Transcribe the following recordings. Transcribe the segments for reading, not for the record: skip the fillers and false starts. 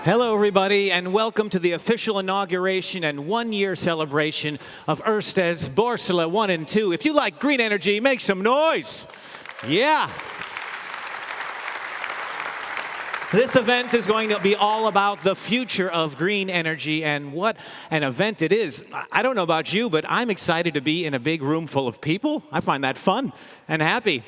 Hello, everybody, and welcome to the official inauguration and one-year celebration of Ørsted's Borssele 1 and 2. If you like green energy, make some noise. Yeah. This event is going to be all about the future of green energy, and what an event it is. I don't know about you, but I'm excited to be in a big room full of people. I find that fun and happy.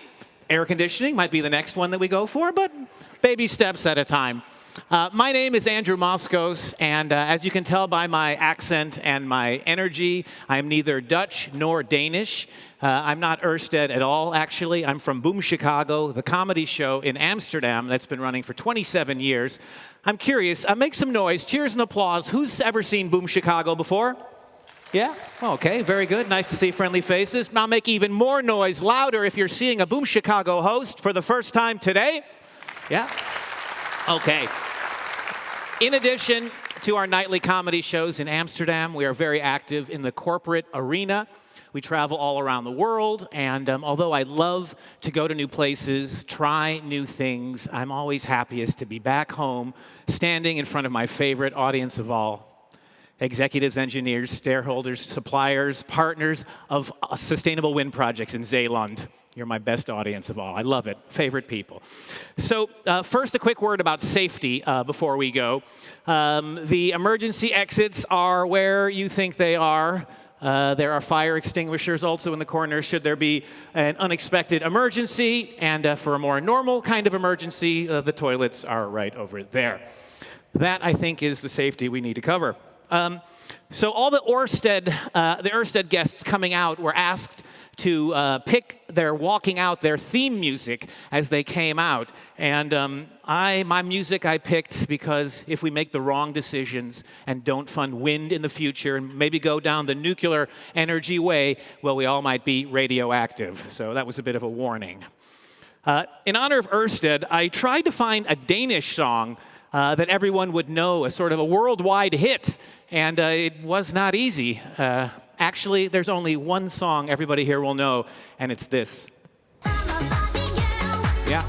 Air conditioning might be the next one that we go for, but baby steps at a time. My name is Andrew Moskos, and as you can tell by my accent and my energy, I'm neither Dutch nor Danish. I'm not Ørsted at all, actually. I'm from Boom Chicago, the comedy show in Amsterdam that's been running for 27 years. I'm curious, make some noise, cheers and applause. Who's ever seen Boom Chicago before? Yeah? Okay, very good. Nice to see friendly faces. Now make even more noise, louder, if you're seeing a Boom Chicago host for the first time today. Yeah? Okay. In addition to our nightly comedy shows in Amsterdam, we are very active in the corporate arena. We travel all around the world, and although I love to go to new places, try new things, I'm always happiest to be back home, standing in front of my favorite audience of all, executives, engineers, shareholders, suppliers, partners of sustainable wind projects in Zeeland. You're my best audience of all. I love it. Favorite people. So first, a quick word about safety before we go. The emergency exits are where you think they are. There are fire extinguishers also in the corner should there be an unexpected emergency. And for a more normal kind of emergency, the toilets are right over there. That, I think, is the safety we need to cover. So all the Ørsted guests coming out were asked to pick their walking out, their theme music as they came out. And my music I picked because if we make the wrong decisions and don't fund wind in the future and maybe go down the nuclear energy way, well, we all might be radioactive. So that was a bit of a warning. In honor of Ørsted, I tried to find a Danish song that everyone would know, a sort of a worldwide hit, and it was not easy. Actually, there's only one song everybody here will know, and it's this. Yeah,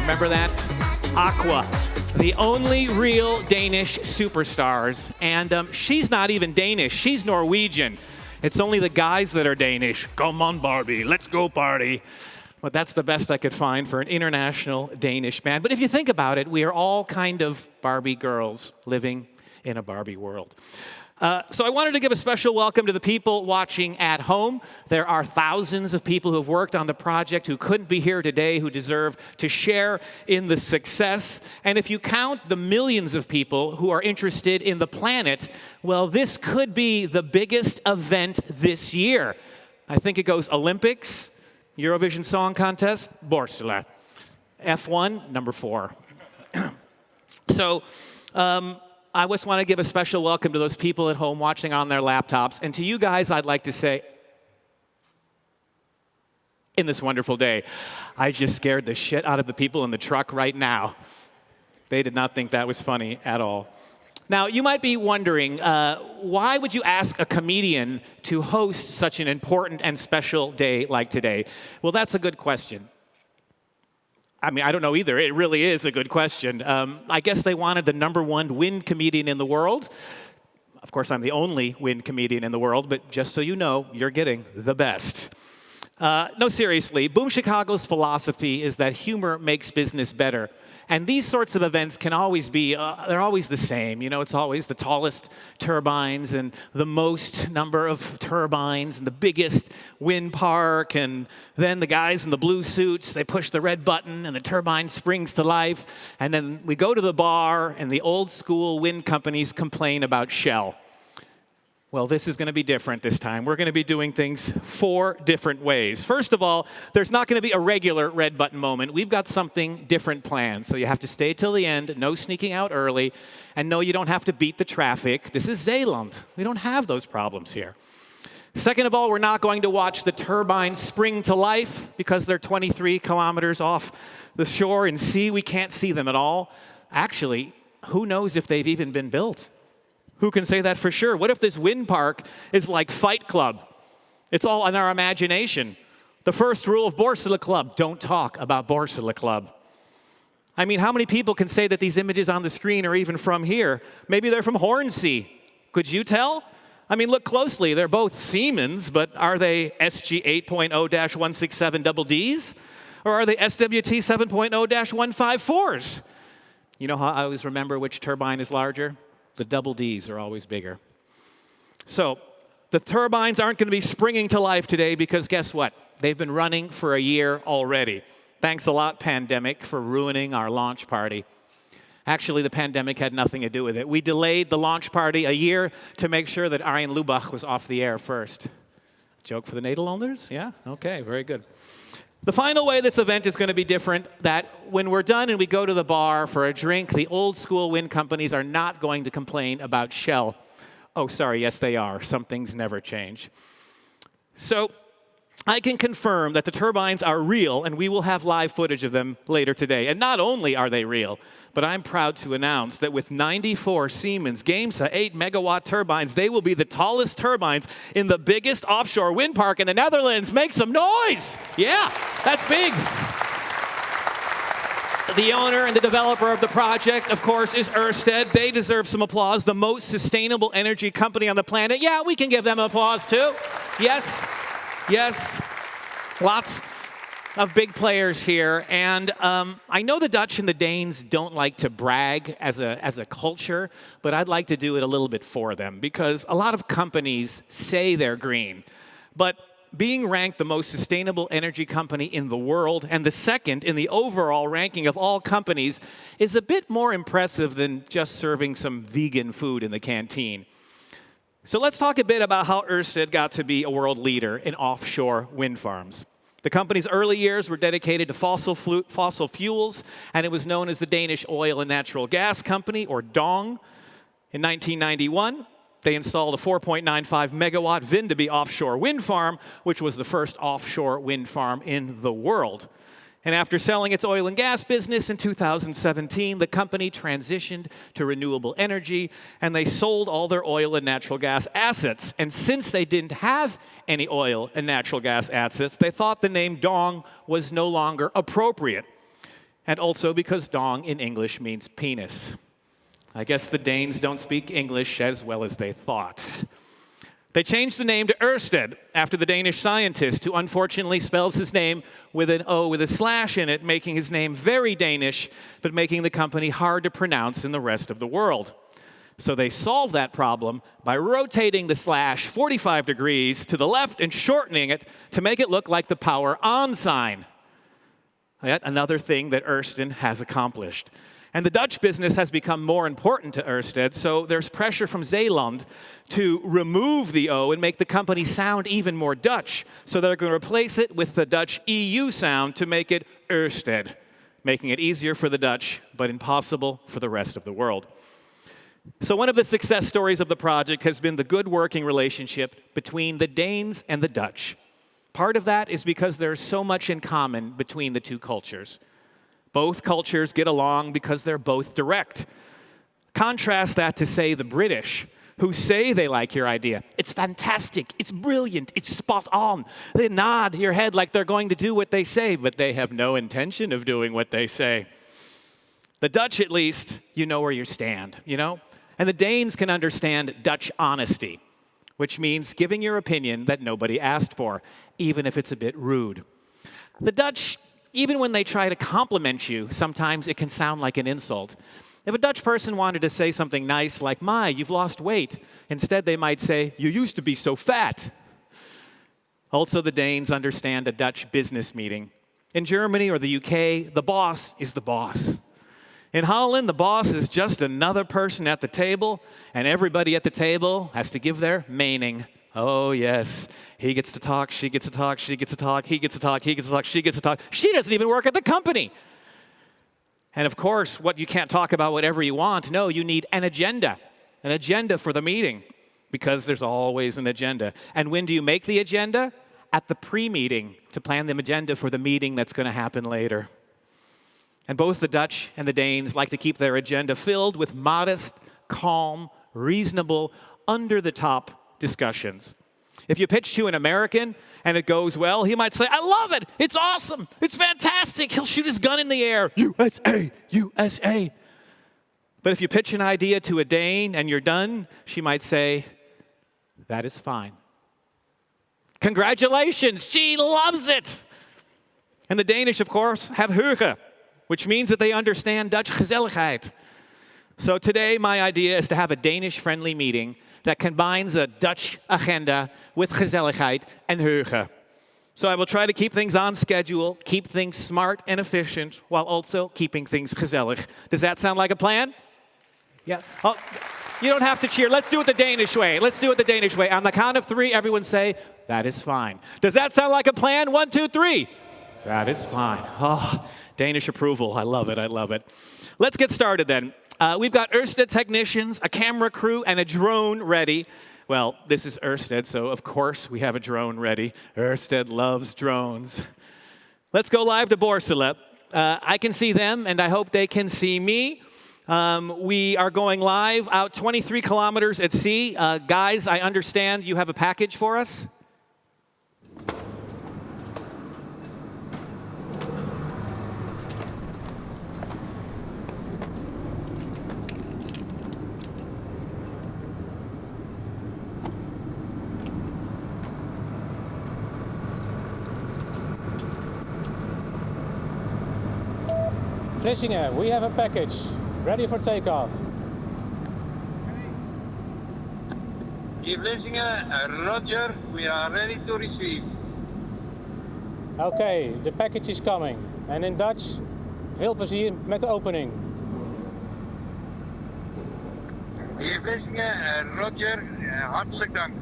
remember that? Aqua, the only real Danish superstars, and she's not even Danish, she's Norwegian. It's only the guys that are Danish. Come on, Barbie, let's go party. But that's the best I could find for an international Danish band. But if you think about it, we are all kind of Barbie girls living in a Barbie world. So I wanted to give a special welcome to the people watching at home. There are thousands of people who have worked on the project who couldn't be here today, who deserve to share in the success. And if you count the millions of people who are interested in the planet, well, this could be the biggest event this year. I think it goes Olympics, Eurovision Song Contest, Borssele. F1, number 4. So I just want to give a special welcome to those people at home watching on their laptops. And to you guys, I'd like to say, in this wonderful day, I just scared the shit out of the people in the truck right now. They did not think that was funny at all. Now, you might be wondering, why would you ask a comedian to host such an important and special day like today? Well, that's a good question. I mean, I don't know either. It really is a good question. I guess they wanted the #1 wind comedian in the world. Of course, I'm the only wind comedian in the world, but just so you know, you're getting the best. No, seriously, Boom Chicago's philosophy is that humor makes business better. And these sorts of events can always be, they're always the same. You know, it's always the tallest turbines and the most number of turbines and the biggest wind park. And then the guys in the blue suits, they push the red button and the turbine springs to life. And then we go to the bar and the old school wind companies complain about Shell. Well, this is going to be different this time. We're going to be doing things 4 different ways. First of all, there's not going to be a regular red button moment. We've got something different planned. So you have to stay till the end, no sneaking out early, and no, you don't have to beat the traffic. This is Zeeland. We don't have those problems here. Second of all, we're not going to watch the turbines spring to life because they're 23 kilometers off the shore and sea. We can't see them at all. Actually, who knows if they've even been built? Who can say that for sure? What if this wind park is like Fight Club? It's all in our imagination. The first rule of Borssele Club, don't talk about Borssele Club. I mean, how many people can say that these images on the screen are even from here? Maybe they're from Hornsea. Could you tell? I mean, look closely. They're both Siemens, but are they SG 8.0-167 double Ds? Or are they SWT 7.0-154s? You know how I always remember which turbine is larger? The double Ds are always bigger. So the turbines aren't going to be springing to life today because guess what? They've been running for a year already. Thanks a lot, pandemic, for ruining our launch party. Actually, the pandemic had nothing to do with it. We delayed the launch party a year to make sure that Arjen Lubach was off the air first. Joke for the Nederlanders? Yeah? Okay, very good. The final way this event is going to be different, that when we're done and we go to the bar for a drink, the old school wind companies are not going to complain about Shell. Oh, sorry, yes, they are. Some things never change. So I can confirm that the turbines are real, and we will have live footage of them later today. And not only are they real, but I'm proud to announce that with 94 Siemens Gamesa 8-megawatt turbines, they will be the tallest turbines in the biggest offshore wind park in the Netherlands. Make some noise! Yeah, that's big. The owner and the developer of the project, of course, is Ørsted. They deserve some applause. The most sustainable energy company on the planet. Yeah, we can give them applause too. Yes. Yes, lots of big players here, and I know the Dutch and the Danes don't like to brag as a culture, but I'd like to do it a little bit for them because a lot of companies say they're green, but being ranked the most sustainable energy company in the world and the second in the overall ranking of all companies is a bit more impressive than just serving some vegan food in the canteen. So let's talk a bit about how Ørsted got to be a world leader in offshore wind farms. The company's early years were dedicated to fossil fuels, and it was known as the Danish Oil and Natural Gas Company, or DONG. In 1991, they installed a 4.95 megawatt Vindeby offshore wind farm, which was the first offshore wind farm in the world. And after selling its oil and gas business in 2017, the company transitioned to renewable energy, and they sold all their oil and natural gas assets. And since they didn't have any oil and natural gas assets, they thought the name Dong was no longer appropriate. And also because Dong in English means penis. I guess the Danes don't speak English as well as they thought. They changed the name to Ørsted after the Danish scientist who unfortunately spells his name with an O with a slash in it, making his name very Danish, but making the company hard to pronounce in the rest of the world. So they solved that problem by rotating the slash 45 degrees to the left and shortening it to make it look like the power on sign. Yet another thing that Ørsted has accomplished. And the Dutch business has become more important to Ørsted, so there's pressure from Zeeland to remove the O and make the company sound even more Dutch. So they're going to replace it with the Dutch EU sound to make it Ørsted, making it easier for the Dutch, but impossible for the rest of the world. So one of the success stories of the project has been the good working relationship between the Danes and the Dutch. Part of that is because there's so much in common between the two cultures. Both cultures get along because they're both direct. Contrast that to, say, the British, who say they like your idea. It's fantastic, it's brilliant, it's spot on. They nod your head like they're going to do what they say, but they have no intention of doing what they say. The Dutch, at least, you know where you stand, you know? And the Danes can understand Dutch honesty, which means giving your opinion that nobody asked for, even if it's a bit rude. The Dutch, even when they try to compliment you, sometimes it can sound like an insult. If a Dutch person wanted to say something nice like, "My, you've lost weight," instead they might say, "You used to be so fat." Also, the Danes understand a Dutch business meeting. In Germany or the UK, the boss is the boss. In Holland, the boss is just another person at the table, and everybody at the table has to give their mening. Oh, yes. He gets to talk, she gets to talk, she gets to talk, he gets to talk, he gets to talk, she gets to talk. She doesn't even work at the company. And of course, you can't talk about whatever you want. No, you need an agenda for the meeting, because there's always an agenda. And when do you make the agenda? At the pre-meeting, to plan the agenda for the meeting that's going to happen later. And both the Dutch and the Danes like to keep their agenda filled with modest, calm, reasonable, under-the-top discussions. If you pitch to an American and it goes well, he might say, I love it, it's awesome, it's fantastic. He'll shoot his gun in the air, USA, USA. But if you pitch an idea to a Dane and you're done, she might say, that is fine. Congratulations, she loves it. And the Danish, of course, have hygge, which means that they understand Dutch gezelligheid. So today, my idea is to have a Danish-friendly meeting that combines a Dutch agenda with gezelligheid and hygge. So I will try to keep things on schedule, keep things smart and efficient, while also keeping things gezellig. Does that sound like a plan? Yeah. Oh, you don't have to cheer. Let's do it the Danish way. Let's do it the Danish way. On the count of 3, everyone say, that is fine. Does that sound like a plan? 1, 2, 3. That is fine. Oh, Danish approval. I love it. I love it. Let's get started then. We've got Ørsted technicians, a camera crew, and a drone ready. Well, this is Ørsted, so of course we have a drone ready. Ørsted loves drones. Let's go live to Borssele. I can see them, and I hope they can see me. We are going live out 23 kilometers at sea. Guys, I understand you have a package for us. Vlissingen, we have a package ready for takeoff. Vlissingen, Roger, we are ready to receive. Okay, the package is coming. En in Dutch, veel plezier met de opening. Vlissingen, Roger, hartelijk dank.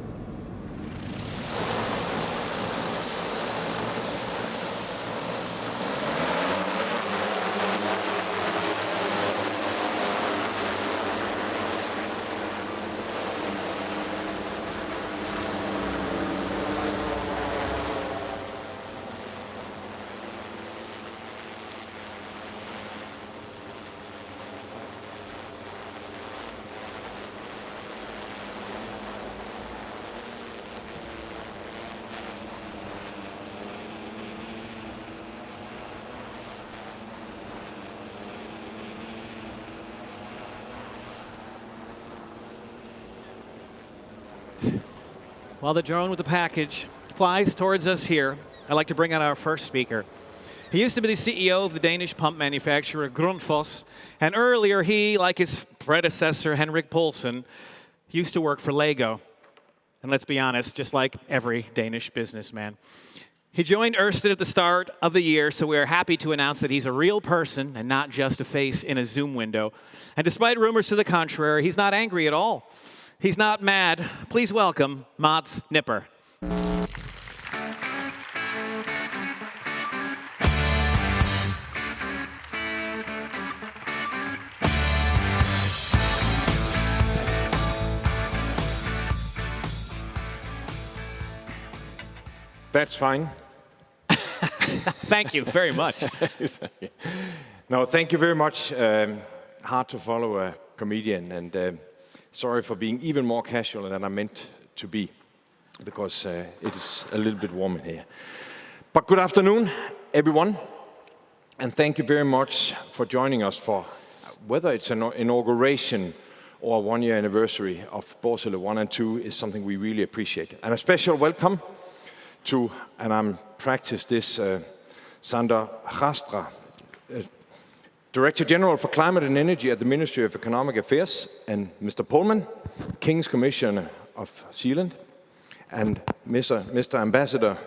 While the drone with the package flies towards us here, I'd like to bring out our first speaker. He used to be the CEO of the Danish pump manufacturer Grundfos, and earlier he, like his predecessor Henrik Poulsen, used to work for Lego. And let's be honest, just like every Danish businessman. He joined Ørsted at the start of the year, so we are happy to announce that he's a real person and not just a face in a Zoom window. And despite rumors to the contrary, he's not angry at all. He's not mad. Please welcome Mads Nipper. That's fine. Thank you very much. No, thank you very much. Hard to follow a comedian, and sorry for being even more casual than I meant to be, because it is a little bit warm in here. But good afternoon, everyone, and thank you very much for joining us for whether it's an inauguration or a one-year anniversary of Borssele 1 and 2 is something we really appreciate. And a special welcome to, and I'm practiced this, Sander Gastra, Director General for Climate and Energy at the Ministry of Economic Affairs, and Mr. Pullman, King's Commissioner of Zeeland, and Mr. Ambassador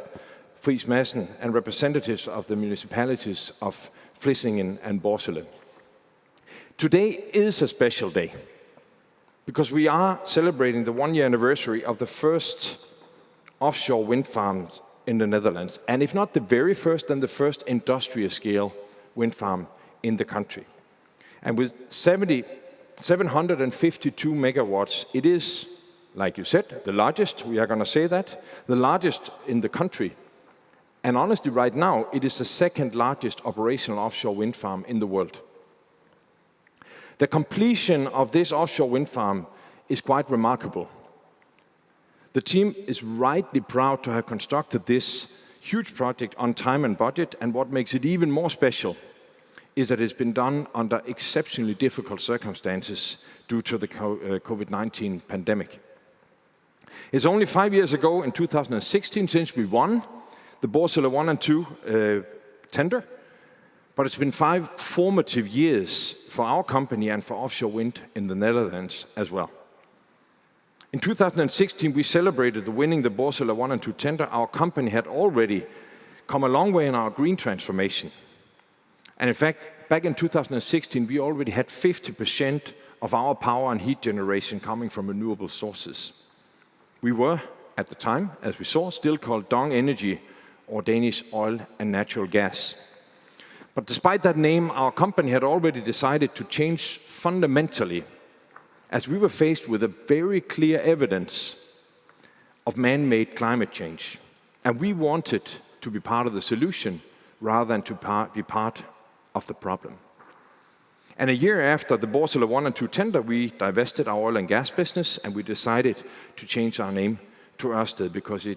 Friis Madsen, and representatives of the municipalities of Vlissingen and Borssele. Today is a special day, because we are celebrating the one-year anniversary of the first offshore wind farm in the Netherlands, and if not the very first, then the first industrial-scale wind farm in the country. And with 752 megawatts, it is, like you said, the largest, we are going to say that, the largest in the country. And honestly, right now, it is the second largest operational offshore wind farm in the world. The completion of this offshore wind farm is quite remarkable. The team is rightly proud to have constructed this huge project on time and budget, and what makes it even more special is that it's been done under exceptionally difficult circumstances due to the COVID-19 pandemic. It's only 5 years ago, in 2016, since we won the Borssele 1 and 2 tender, but it's been 5 formative years for our company and for offshore wind in the Netherlands as well. In 2016, we celebrated the winning the Borssele 1 and 2 tender. Our company had already come a long way in our green transformation. And in fact, back in 2016, we already had 50% of our power and heat generation coming from renewable sources. We were, at the time, as we saw, still called Dong Energy, or Danish Oil and Natural Gas. But despite that name, our company had already decided to change fundamentally, as we were faced with a very clear evidence of man-made climate change. And we wanted to be part of the solution rather than to be part of the problem. And a year after the Borssele 1 and 2 tender, we divested our oil and gas business, and we decided to change our name to Ørsted, because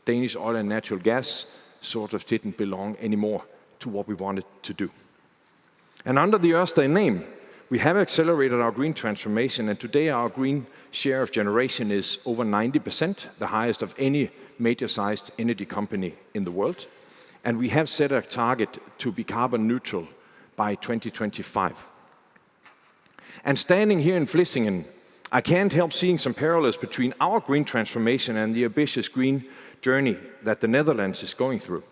Danish Oil and Natural Gas sort of didn't belong anymore to what we wanted to do. And under the Ørsted name, we have accelerated our green transformation, and today our green share of generation is over 90%, the highest of any major-sized energy company in the world. And we have set a target to be carbon neutral by 2025. And standing here in Vlissingen, I can't help seeing some parallels between our green transformation and the ambitious green journey that the Netherlands is going through.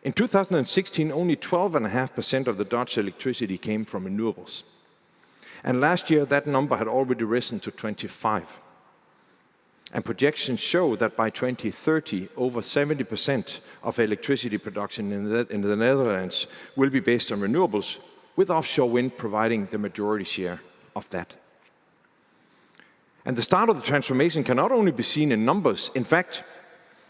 In 2016, only 12.5% of the Dutch electricity came from renewables. And last year, that number had already risen to 25%. And projections show that by 2030, over 70% of electricity production in the Netherlands will be based on renewables, with offshore wind providing the majority share of that. And the start of the transformation can not only be seen in numbers. In fact,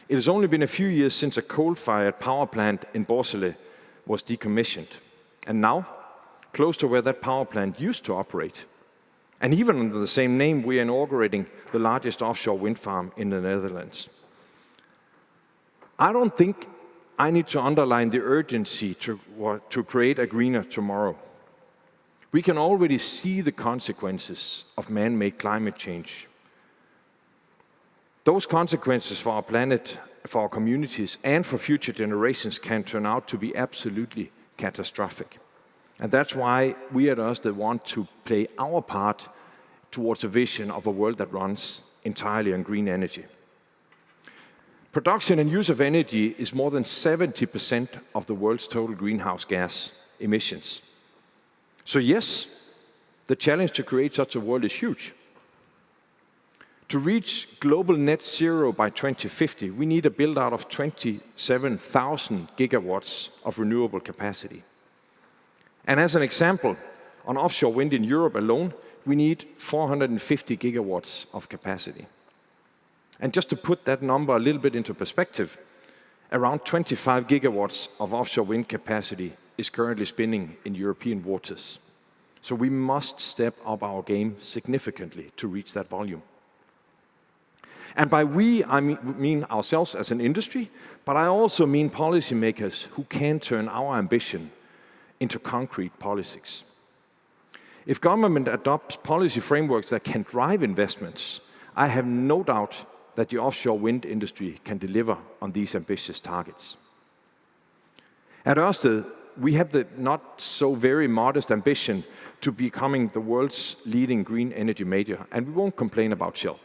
it has only been a few years since a coal-fired power plant in Borssele was decommissioned. And now, close to where that power plant used to operate, and even under the same name, we are inaugurating the largest offshore wind farm in the Netherlands. I don't think I need to underline the urgency to create a greener tomorrow. We can already see the consequences of man-made climate change. Those consequences for our planet, for our communities, and for future generations can turn out to be absolutely catastrophic. And that's why we at Ørsted want to play our part towards a vision of a world that runs entirely on green energy. Production and use of energy is more than 70% of the world's total greenhouse gas emissions. So yes, the challenge to create such a world is huge. To reach global net zero by 2050, we need a build-out of 27,000 gigawatts of renewable capacity. And as an example, on offshore wind in Europe alone, we need 450 gigawatts of capacity. And just to put that number a little bit into perspective, around 25 gigawatts of offshore wind capacity is currently spinning in European waters. So we must step up our game significantly to reach that volume. And by we, I mean ourselves as an industry, but I also mean policymakers who can turn our ambition into concrete policies. If government adopts policy frameworks that can drive investments, I have no doubt that the offshore wind industry can deliver on these ambitious targets. At Ørsted, we have the not so very modest ambition to becoming the world's leading green energy major, and we won't complain about Shell.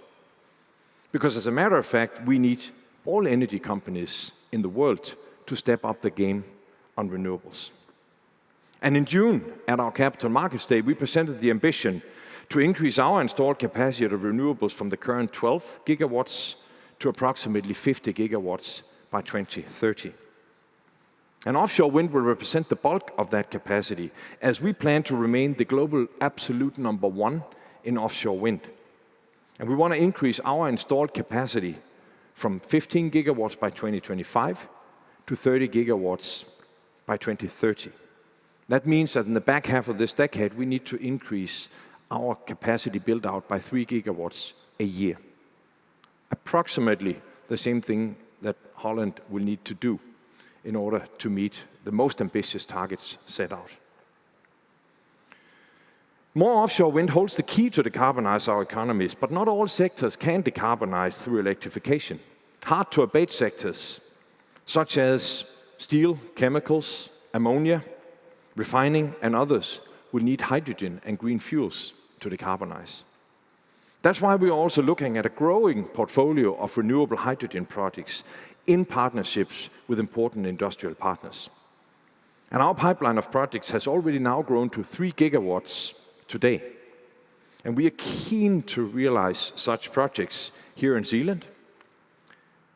Because as a matter of fact, we need all energy companies in the world to step up the game on renewables. And in June, at our Capital Markets Day, we presented the ambition to increase our installed capacity of renewables from the current 12 gigawatts to approximately 50 gigawatts by 2030. And offshore wind will represent the bulk of that capacity, as we plan to remain the global absolute number one in offshore wind. And we want to increase our installed capacity from 15 gigawatts by 2025 to 30 gigawatts by 2030. That means that in the back half of this decade, we need to increase our capacity build-out by 3 gigawatts a year. approximately the same thing that Holland will need to do in order to meet the most ambitious targets set out. More offshore wind holds the key to decarbonize our economies, but not all sectors can decarbonize through electrification. Hard-to-abate sectors, such as steel, chemicals, ammonia, refining, and others, will need hydrogen and green fuels to decarbonize. That's why we're also looking at a growing portfolio of renewable hydrogen projects in partnerships with important industrial partners. And our pipeline of projects has already now grown to 3 gigawatts today. And we are keen to realize such projects here in Zeeland,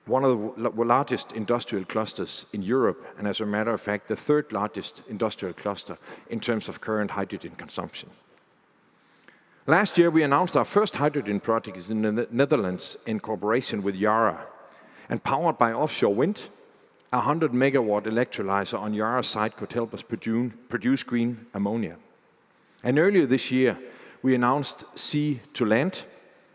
one of the largest industrial clusters in Europe, and as a matter of fact, the third largest industrial cluster in terms of current hydrogen consumption. Last year, we announced our first hydrogen project in the Netherlands in cooperation with Yara. And powered by offshore wind, a 100-megawatt electrolyzer on Yara's site could help us produce green ammonia. And earlier this year, we announced Sea to Land,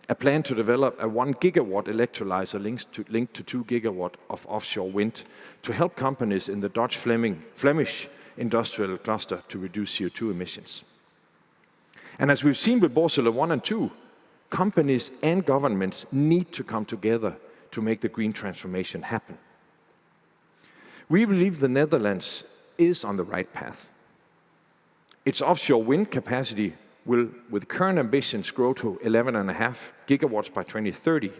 a plan to develop a 1-gigawatt electrolyzer linked to 2 gigawatt of offshore wind to help companies in the Dutch Flemish industrial cluster to reduce CO2 emissions. And as we've seen with Borssele 1 and 2, companies and governments need to come together to make the green transformation happen. We believe the Netherlands is on the right path. Its offshore wind capacity will, with current ambitions, grow to 11.5 gigawatts by 2030,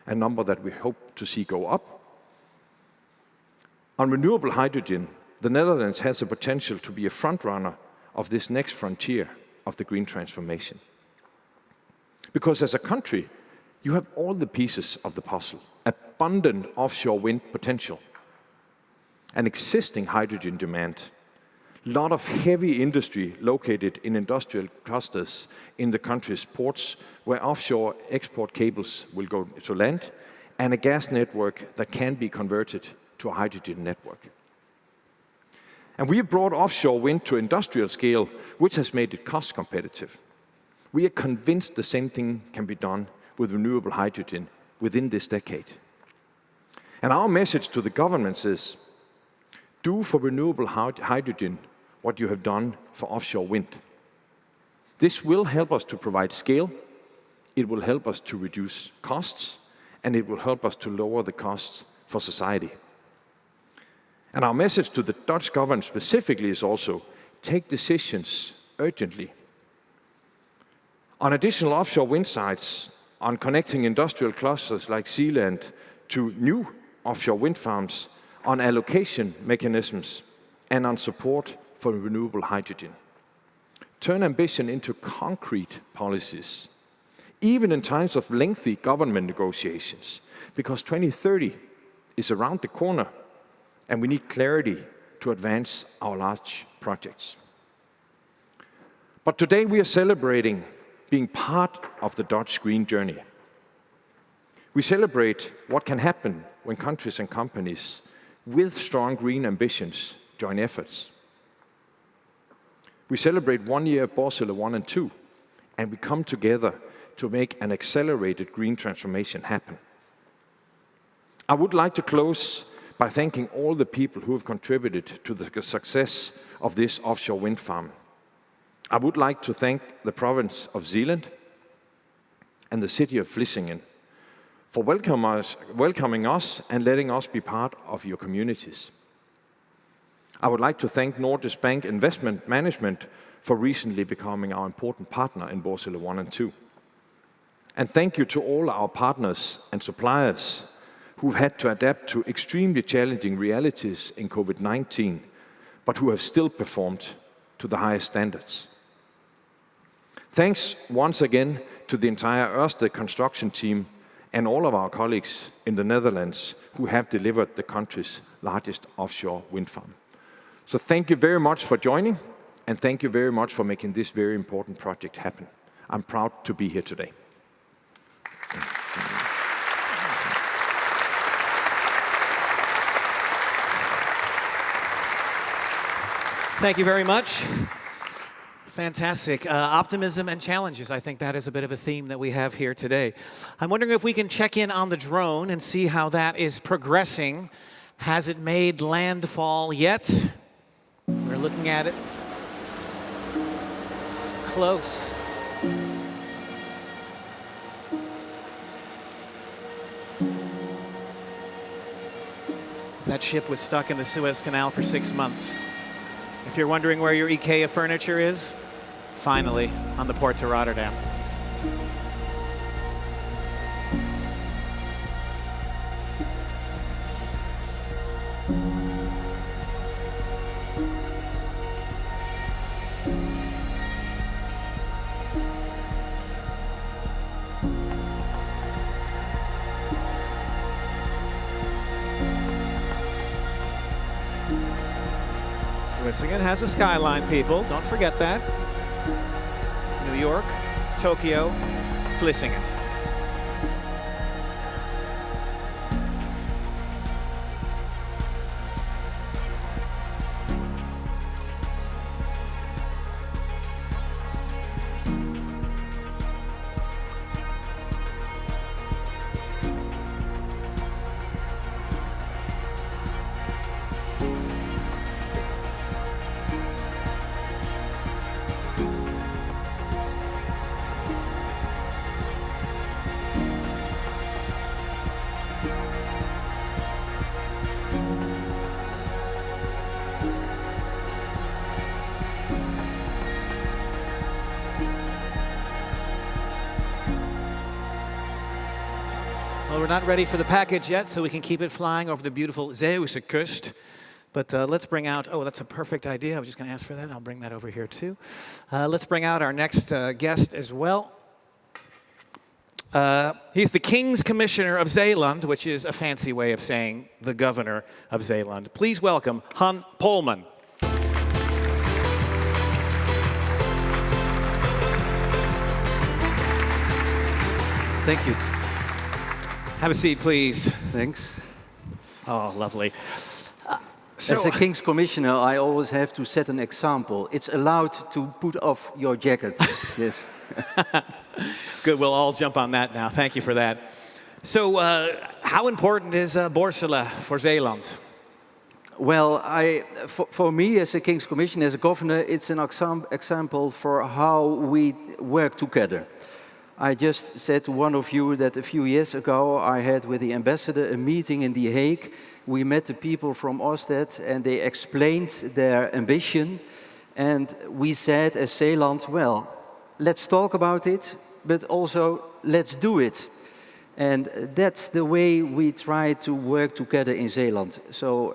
a number that we hope to see go up. On renewable hydrogen, the Netherlands has the potential to be a frontrunner of this next frontier of the green transformation. Because as a country, you have all the pieces of the puzzle: abundant offshore wind potential, an existing hydrogen demand, a lot of heavy industry located in industrial clusters in the country's ports where offshore export cables will go to land, and a gas network that can be converted to a hydrogen network. And we have brought offshore wind to industrial scale, which has made it cost competitive. We are convinced the same thing can be done with renewable hydrogen within this decade. And our message to the governments is, do for renewable hydrogen what you have done for offshore wind. This will help us to provide scale, it will help us to reduce costs, and it will help us to lower the costs for society. And our message to the Dutch government specifically is also, take decisions urgently. On additional offshore wind sites, on connecting industrial clusters like Zeeland to new offshore wind farms, on allocation mechanisms, and on support for renewable hydrogen. Turn ambition into concrete policies, even in times of lengthy government negotiations, because 2030 is around the corner, and we need clarity to advance our large projects. But today we are celebrating being part of the Dutch green journey. We celebrate what can happen when countries and companies with strong green ambitions join efforts. We celebrate 1 year of Borssele 1 and 2, and we come together to make an accelerated green transformation happen. I would like to close by thanking all the people who have contributed to the success of this offshore wind farm. I would like to thank the province of Zeeland and the city of Vlissingen for welcoming us and letting us be part of your communities. I would like to thank Nordisk Bank Investment Management for recently becoming our important partner in Borssele 1 and 2. And thank you to all our partners and suppliers who've had to adapt to extremely challenging realities in COVID-19, but who have still performed to the highest standards. Thanks once again to the entire Ørsted construction team and all of our colleagues in the Netherlands who have delivered the country's largest offshore wind farm. So thank you very much for joining, and thank you very much for making this very important project happen. I'm proud to be here today. Thank you very much. Fantastic. Optimism and challenges. I think that is a bit of a theme that we have here today. I'm wondering if we can check in on the drone and see how that is progressing. Has it made landfall yet? We're looking at it close. That ship was stuck in the Suez Canal for 6 months. If you're wondering where your IKEA furniture is, finally on the port to Rotterdam. Vlissingen has a skyline, people. Don't forget that. New York, Tokyo, Vlissingen. Well, we're not ready for the package yet, so we can keep it flying over the beautiful Zeeuwse kust. But let's bring out, oh, that's a perfect idea. I was just going to ask for that. I'll bring that over here, too. Let's bring out our next guest as well. He's the King's Commissioner of Zeeland, which is a fancy way of saying the Governor of Zeeland. Please welcome Han Polman. Thank you. Have a seat, please. Thanks. Oh, lovely. As a King's Commissioner, I always have to set an example. It's allowed to put off your jacket. Yes. Good, we'll all jump on that now. Thank you for that. So, how important is Borssele for Zeeland? Well, for me, as a King's Commissioner, as a governor, it's an example for how we work together. I just said to one of you that a few years ago I had with the ambassador a meeting in The Hague. We met the people from Ørsted and they explained their ambition. And we said as Zeeland, well, let's talk about it, but also let's do it. And that's the way we try to work together in Zeeland. So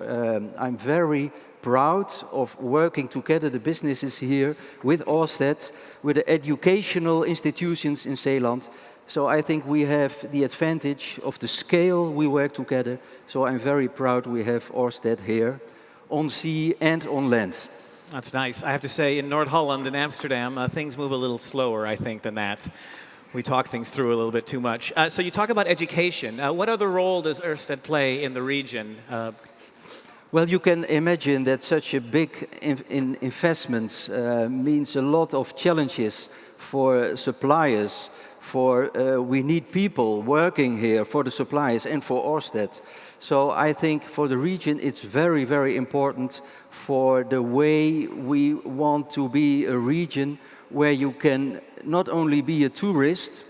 I'm very proud of working together, the businesses here, with Ørsted, with the educational institutions in Zeeland. So I think we have the advantage of the scale we work together. So I'm very proud we have Ørsted here, on sea and on land. That's nice. I have to say, in Noord-Holland and Amsterdam, things move a little slower, I think, than that. We talk things through a little bit too much. So you talk about education. What other role does Ørsted play in the region? Well, you can imagine that such a big investment means a lot of challenges for suppliers, we need people working here for the suppliers and for Ørsted. So I think for the region it's very, very important for the way we want to be a region where you can not only be a tourist,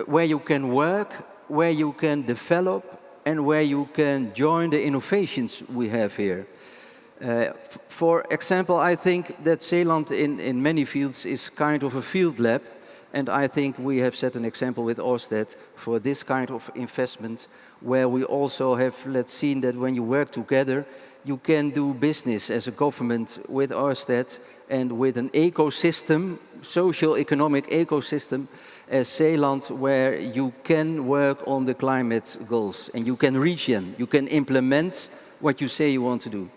where you can work, where you can develop, and where you can join the innovations we have here. For example, I think that Zeeland in many fields is kind of a field lab, and I think we have set an example with Ørsted for this kind of investment, where we also have, seen that when you work together, you can do business as a government with Ørsted and with an ecosystem, social-economic ecosystem as Zeeland, where you can work on the climate goals and you can reach them. You can implement what you say you want to do.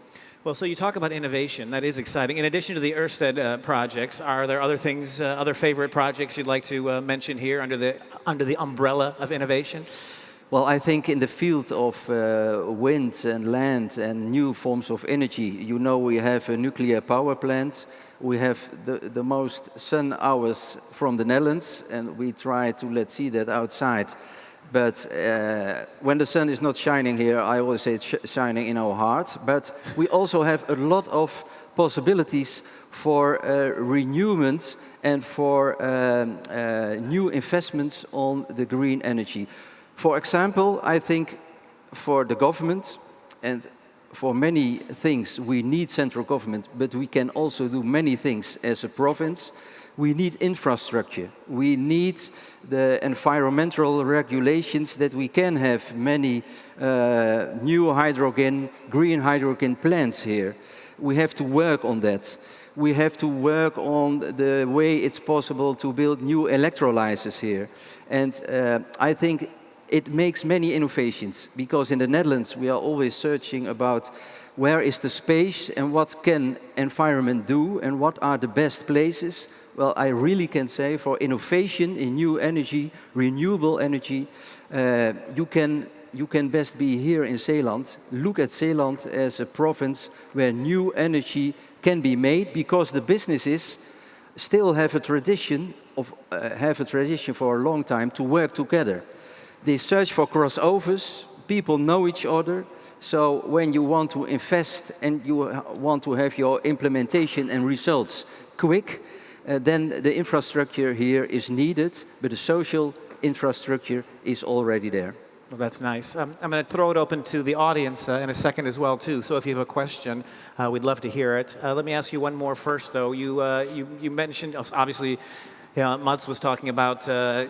Well, so you talk about innovation. That is exciting. In addition to the Ørsted projects, are there other things, other favorite projects you'd like to mention here under the umbrella of innovation? Well, I think in the field of wind and land and new forms of energy, you know, we have a nuclear power plant. We have the most sun hours from the Netherlands, and we try to let's see that outside. But when the sun is not shining here, I always say it's shining in our heart. But we also have a lot of possibilities for renewment and for new investments on the green energy. For example, I think for the government and for many things we need central government, but we can also do many things as a province. We need infrastructure. We need the environmental regulations that we can have many new hydrogen, green hydrogen plants here. We have to work on that. We have to work on the way it's possible to build new electrolyzers here. And I think it makes many innovations, because in the Netherlands we are always searching about where is the space and what can environment do and what are the best places. Well, I really can say for innovation in new energy, renewable energy, you can best be here in Zeeland. Look at Zeeland as a province where new energy can be made, because the businesses still have a tradition for a long time to work together. They search for crossovers, people know each other, so when you want to invest and you want to have your implementation and results quick, then the infrastructure here is needed, but the social infrastructure is already there. Well, that's nice. I'm going to throw it open to the audience in a second as well, too. So if you have a question, we'd love to hear it. Let me ask you one more first, though. You mentioned, obviously, Mats was talking about the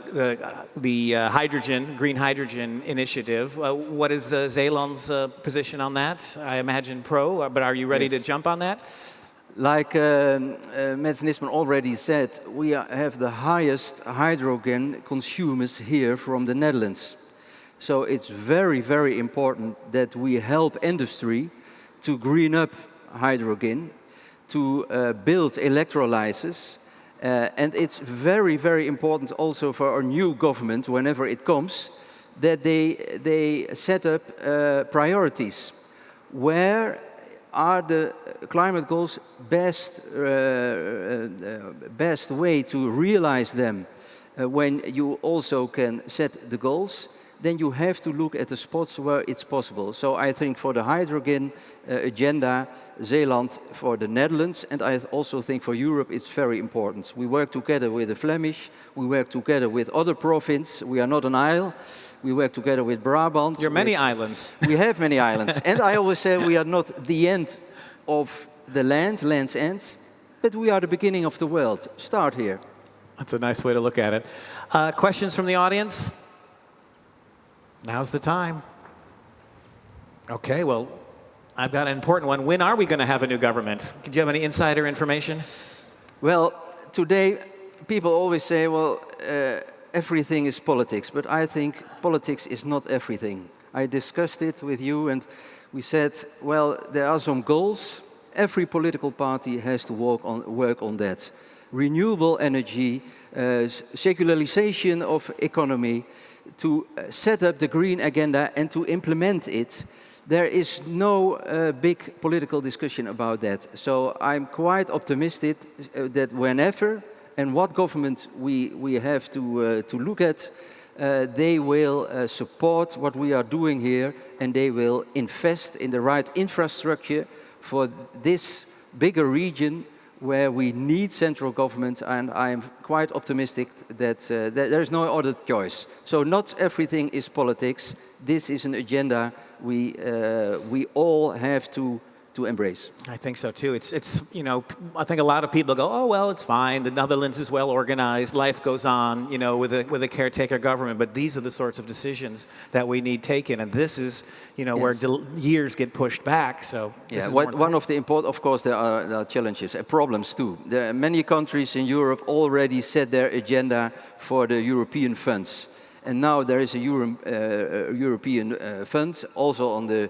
green hydrogen initiative. What is Zeeland's position on that? I imagine pro, but are you ready to jump on that? Like Mats Nisman already said, we have the highest hydrogen consumers here from the Netherlands. So it's very, very important that we help industry to green up hydrogen, to build electrolyzers. And it's very, very important also for our new government, whenever it comes, that they set up priorities. Where are the climate goals best way to realize them? When you also can set the goals, then you have to look at the spots where it's possible. So I think for the hydrogen agenda, Zeeland, for the Netherlands, and I also think for Europe, it's very important. We work together with the Flemish, we work together with other provinces. We are not an isle. We work together with Brabant. You're many islands. We have many islands. And I always say we are not the end of the land's end, but we are the beginning of the world. Start here. That's a nice way to look at it. Questions from the audience? Now's the time. Okay, well, I've got an important one. When are we going to have a new government? Do you have any insider information? Well, today people always say, well, everything is politics, but I think politics is not everything. I discussed it with you and we said, well, there are some goals. Every political party has to work on that. Renewable energy, secularization of economy, to set up the green agenda and to implement it. There is no big political discussion about that. So I'm quite optimistic that whenever and what government we have to look at, they will support what we are doing here, and they will invest in the right infrastructure for this bigger region where we need central government, and I'm quite optimistic that there is no other choice. So not everything is politics. This is an agenda we all have to embrace. I think so too. It's you know, I think a lot of people go, oh well, it's fine. The Netherlands is well organized. Life goes on, you know, with a caretaker government. But these are the sorts of decisions that we need taken, and this is, you know, where years get pushed back. So yeah, one of the important, of course, there are challenges and problems too. There are many countries in Europe already set their agenda for the European funds. And now there is a European fund, also on the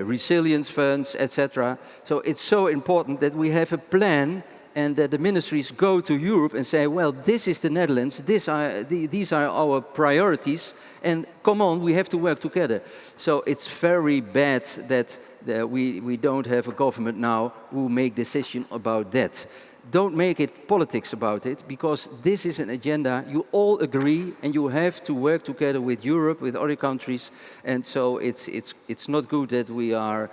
resilience funds, etc. So it's so important that we have a plan and that the ministries go to Europe and say, well, this is the Netherlands, these are our priorities, and come on, we have to work together. So it's very bad that we don't have a government now who make decision about that. Don't make it politics about it, because this is an agenda you all agree, and you have to work together with Europe, with other countries, and so it's not good that we are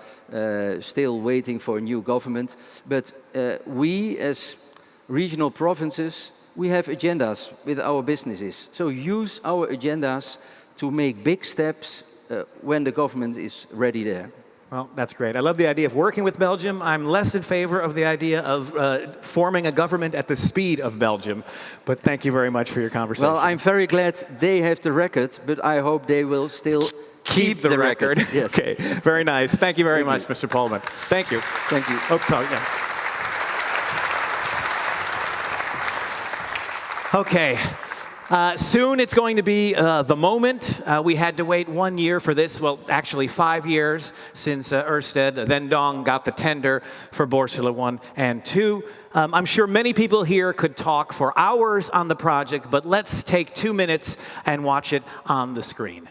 still waiting for a new government. But we, as regional provinces, we have agendas with our businesses. So use our agendas to make big steps when the government is ready there. Well, that's great. I love the idea of working with Belgium. I'm less in favor of the idea of forming a government at the speed of Belgium. But thank you very much for your conversation. Well, I'm very glad they have the record, but I hope they will still keep the record. Yes. Okay, very nice. Thank you very much, Mr. Polman. Thank you. Thank you. Oh, sorry. Yeah. Okay. Soon it's going to be the moment. We had to wait 1 year for this. Well, actually 5 years since Ørsted, then Dong, got the tender for Borssele 1 and 2. I'm sure many people here could talk for hours on the project, but let's take 2 minutes and watch it on the screen.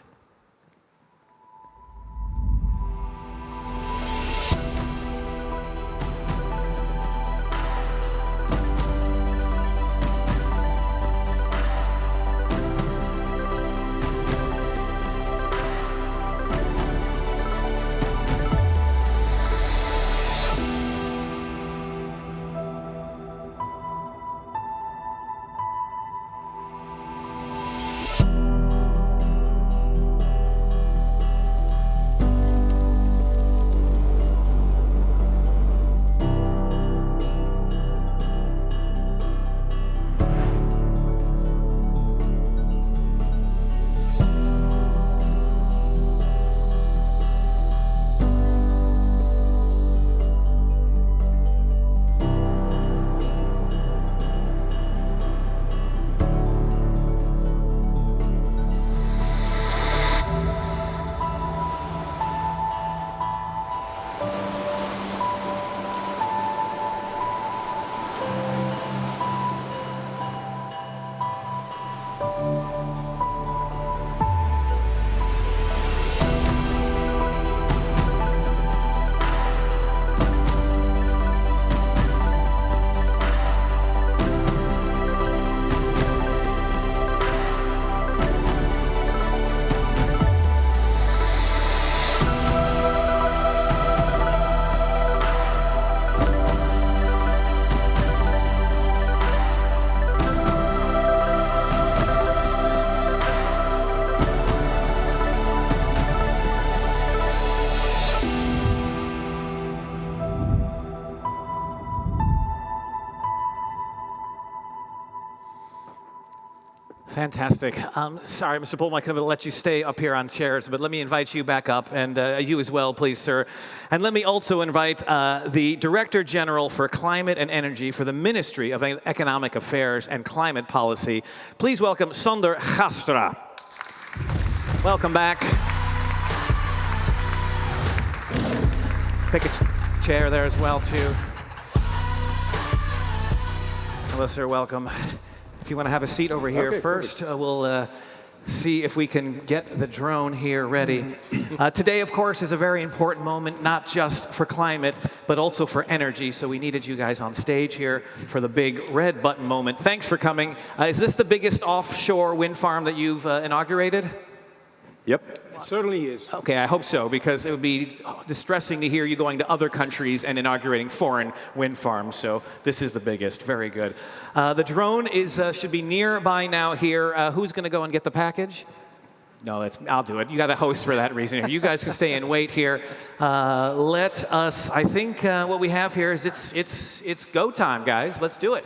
Fantastic. Sorry, Mr. Pullman, I could have let you stay up here on chairs, but let me invite you back up, and you as well, please, sir. And let me also invite the Director General for Climate and Energy for the Ministry of Economic Affairs and Climate Policy. Please welcome Sander Gastra. Welcome back. Pick a chair there as well, too. Hello, sir. Welcome. If you want to have a seat over here first, we'll see if we can get the drone here ready. Today, of course, is a very important moment, not just for climate, but also for energy. So we needed you guys on stage here for the big red button moment. Thanks for coming. Is this the biggest offshore wind farm that you've inaugurated? Yep, it certainly is. Okay, I hope so, because it would be distressing to hear you going to other countries and inaugurating foreign wind farms. So this is the biggest. Very good. The drone should be nearby now here. Who's going to go and get the package? No, I'll do it. You got a host for that reason. You guys can stay and wait here. Let us. I think what we have here is it's go time, guys. Let's do it.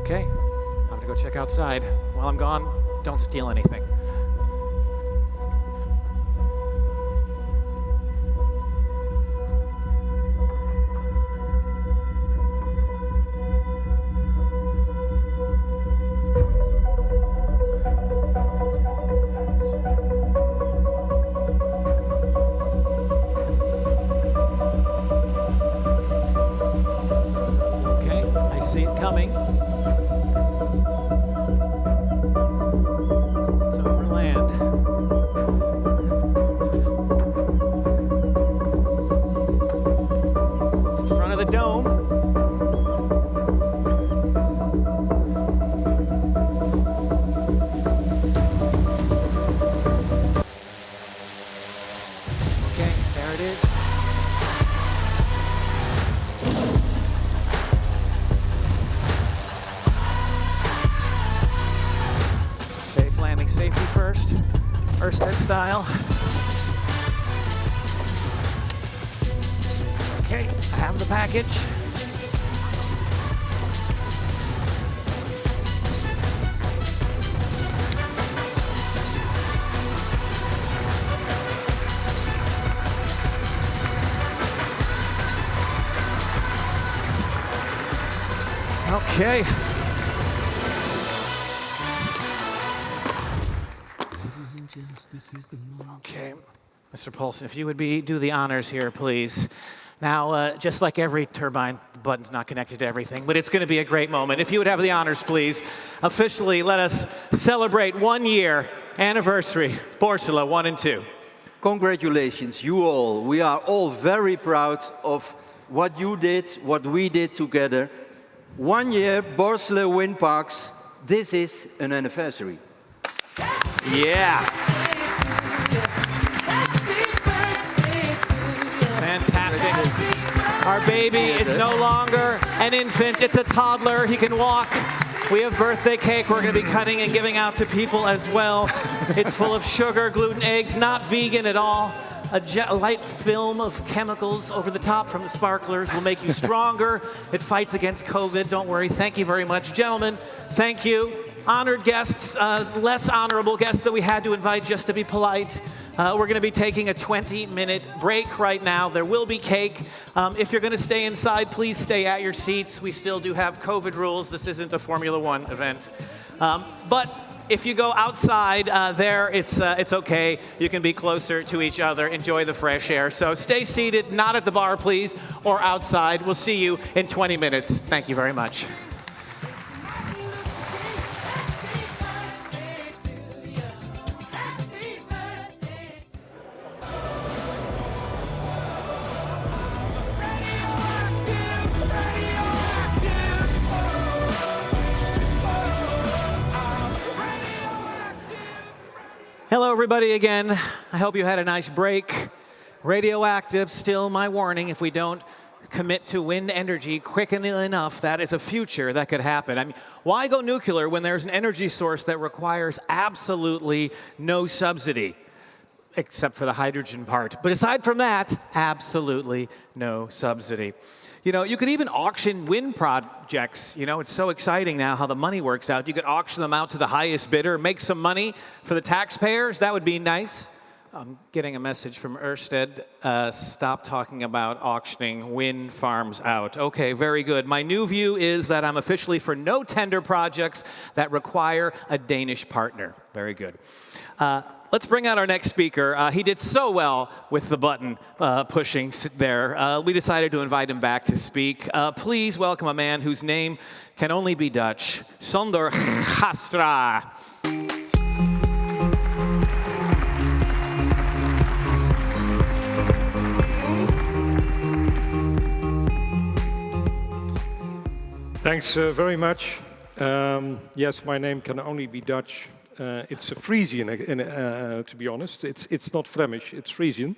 Okay, I'm gonna go check outside. While I'm gone, don't steal anything. it is. Safe landing, safety first. Ørsted style. Okay, I have the package. Okay. Okay, Mr. Paulson, if you would do the honors here, please. Now, just like every turbine, the button's not connected to everything, but it's going to be a great moment. If you would have the honors, please. Officially, let us celebrate 1 year anniversary, Borssele 1 and 2. Congratulations, you all. We are all very proud of what you did, what we did together. 1 year, Borssele Wind Parks. This is an anniversary. Yeah. Fantastic. Our baby is no longer an infant, it's a toddler. He can walk. We have birthday cake we're going to be cutting and giving out to people as well. It's full of sugar, gluten, eggs, not vegan at all. A light film of chemicals over the top from the sparklers will make you stronger. It fights against COVID, don't worry. Thank you very much. Gentlemen, thank you. Honored guests, less honorable guests that we had to invite just to be polite. We're going to be taking a 20-minute break right now. There will be cake. If you're going to stay inside, please stay at your seats. We still do have COVID rules. This isn't a Formula One event. But if you go outside there, it's okay. You can be closer to each other. Enjoy the fresh air. So stay seated, not at the bar, please, or outside. We'll see you in 20 minutes. Thank you very much. Hello, everybody, again. I hope you had a nice break. Radioactive, still my warning, if we don't commit to wind energy quickly enough, that is a future that could happen. I mean, why go nuclear when there's an energy source that requires absolutely no subsidy, except for the hydrogen part? But aside from that, absolutely no subsidy. You know, you could even auction wind projects. You know, it's so exciting now how the money works out. You could auction them out to the highest bidder, make some money for the taxpayers. That would be nice. I'm getting a message from Ørsted. Stop talking about auctioning wind farms out. Okay, very good. My new view is that I'm officially for no tender projects that require a Danish partner. Very good. Let's bring out our next speaker. He did so well with the button pushing there. We decided to invite him back to speak. Please welcome a man whose name can only be Dutch, Sander Gastra. Thanks very much. Yes, my name can only be Dutch. It's Frisian, to be honest. It's not Flemish, it's Frisian.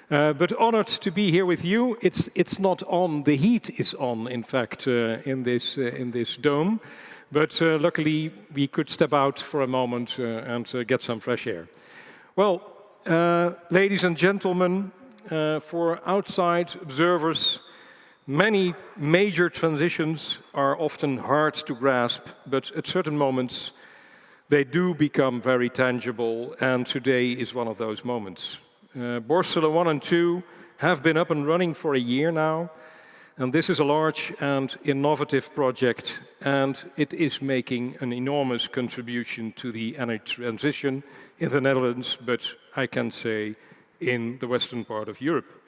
But honored to be here with you. It's not on. The heat is on, in fact, in this dome. But luckily, we could step out for a moment and get some fresh air. Well, ladies and gentlemen, for outside observers, many major transitions are often hard to grasp, but at certain moments, they do become very tangible, and today is one of those moments. Borssele 1 and 2 have been up and running for a year now, and this is a large and innovative project, and it is making an enormous contribution to the energy transition in the Netherlands, but I can say in the western part of Europe.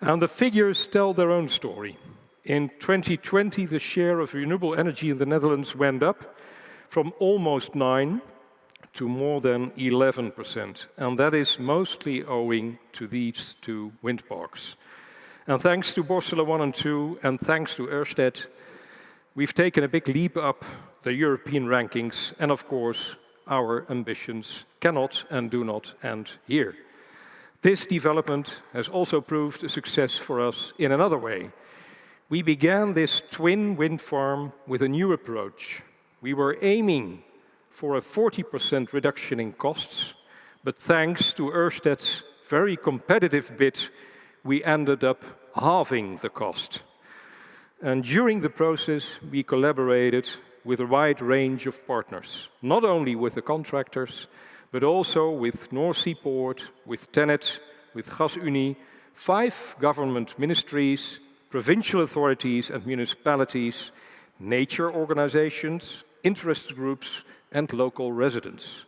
And the figures tell their own story. In 2020, the share of renewable energy in the Netherlands went up from almost 9 to more than 11%. And that is mostly owing to these two wind parks. And thanks to Borssele 1 and 2, and thanks to Ørsted, we've taken a big leap up the European rankings. And of course, our ambitions cannot and do not end here. This development has also proved a success for us in another way. We began this twin wind farm with a new approach. We were aiming for a 40% reduction in costs, but thanks to Ørsted's very competitive bid, we ended up halving the cost. And during the process, we collaborated with a wide range of partners, not only with the contractors, but also with North Seaport, with TenneT, with GasUnie, 5 government ministries, provincial authorities and municipalities, nature organizations, interest groups, and local residents.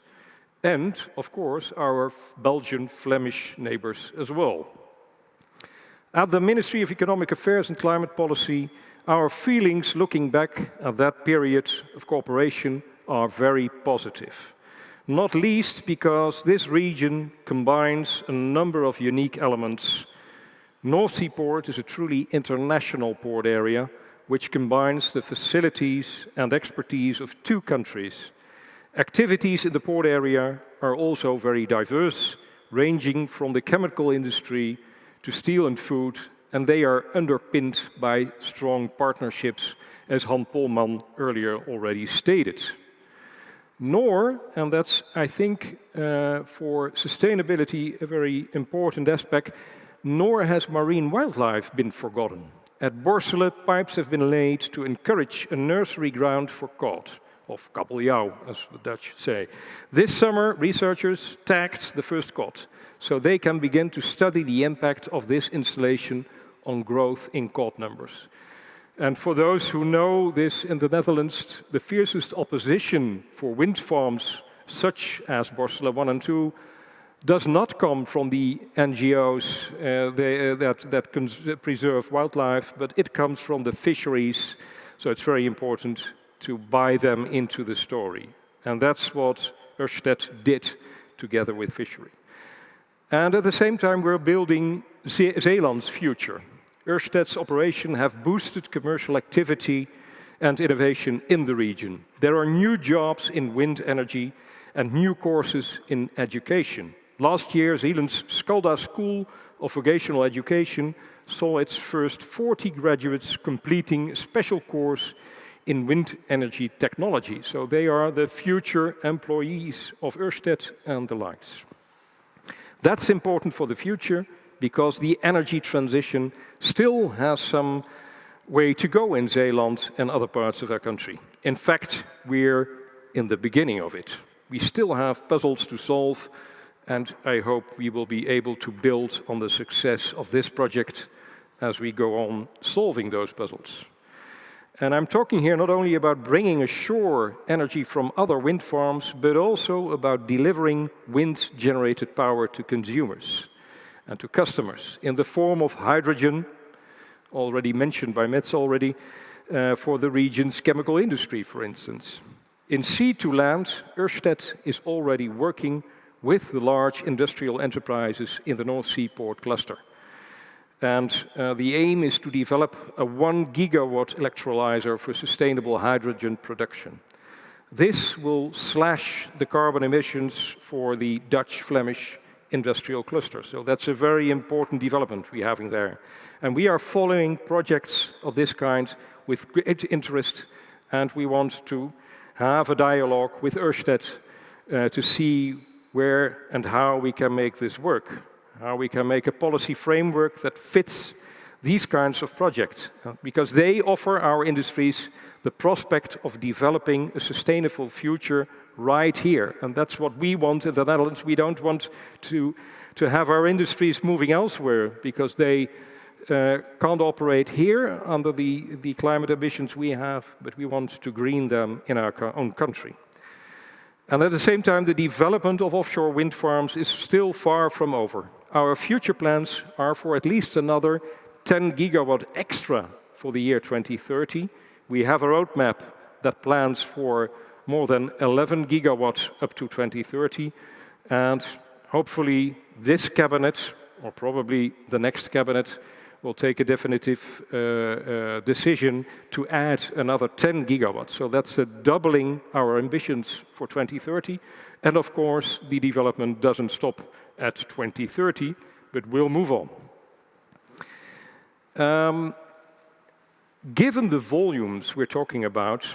And, of course, our Belgian Flemish neighbors as well. At the Ministry of Economic Affairs and Climate Policy, our feelings looking back at that period of cooperation are very positive. Not least because this region combines a number of unique elements. North Seaport is a truly international port area, which combines the facilities and expertise of 2 countries. Activities in the port area are also very diverse, ranging from the chemical industry to steel and food, and they are underpinned by strong partnerships, as Han Polman earlier already stated. Nor, and that's, I think, for sustainability a very important aspect, nor has marine wildlife been forgotten. At Borssele, pipes have been laid to encourage a nursery ground for cod, of kabeljauw, as the Dutch say. This summer, researchers tagged the first cod, so they can begin to study the impact of this installation on growth in cod numbers. And for those who know this in the Netherlands, the fiercest opposition for wind farms, such as Borssele 1 and 2, does not come from the NGOs that preserve wildlife, but it comes from the fisheries. So it's very important to buy them into the story. And that's what Ørsted did together with fishery. And at the same time, we're building Zeeland's future. Ørsted's operation have boosted commercial activity and innovation in the region. There are new jobs in wind energy and new courses in education. Last year, Zeeland's Skalda School of Vocational Education saw its first 40 graduates completing a special course in wind energy technology. So they are the future employees of Ørsted and the likes. That's important for the future because the energy transition still has some way to go in Zeeland and other parts of our country. In fact, we're in the beginning of it. We still have puzzles to solve, and I hope we will be able to build on the success of this project as we go on solving those puzzles. And I'm talking here not only about bringing ashore energy from other wind farms, but also about delivering wind-generated power to consumers and to customers in the form of hydrogen, already mentioned by Mets already, for the region's chemical industry, for instance. In sea to land, Ørsted is already working with the large industrial enterprises in the North Seaport cluster. And the aim is to develop a 1 gigawatt electrolyzer for sustainable hydrogen production. This will slash the carbon emissions for the Dutch-Flemish industrial cluster. So that's a very important development we're having there. And we are following projects of this kind with great interest, and we want to have a dialogue with Ørsted to see where and how we can make this work, how we can make a policy framework that fits these kinds of projects, because they offer our industries the prospect of developing a sustainable future right here. And that's what we want in the Netherlands. We don't want to have our industries moving elsewhere because they can't operate here under the climate ambitions we have, but we want to green them in our own country. And at the same time, the development of offshore wind farms is still far from over. Our future plans are for at least another 10 gigawatt extra for the year 2030. We have a roadmap that plans for more than 11 gigawatts up to 2030. And hopefully this cabinet, or probably the next cabinet, will take a definitive decision to add another 10 gigawatts. So that's doubling our ambitions for 2030. And of course, the development doesn't stop at 2030, but we'll move on. Given the volumes we're talking about,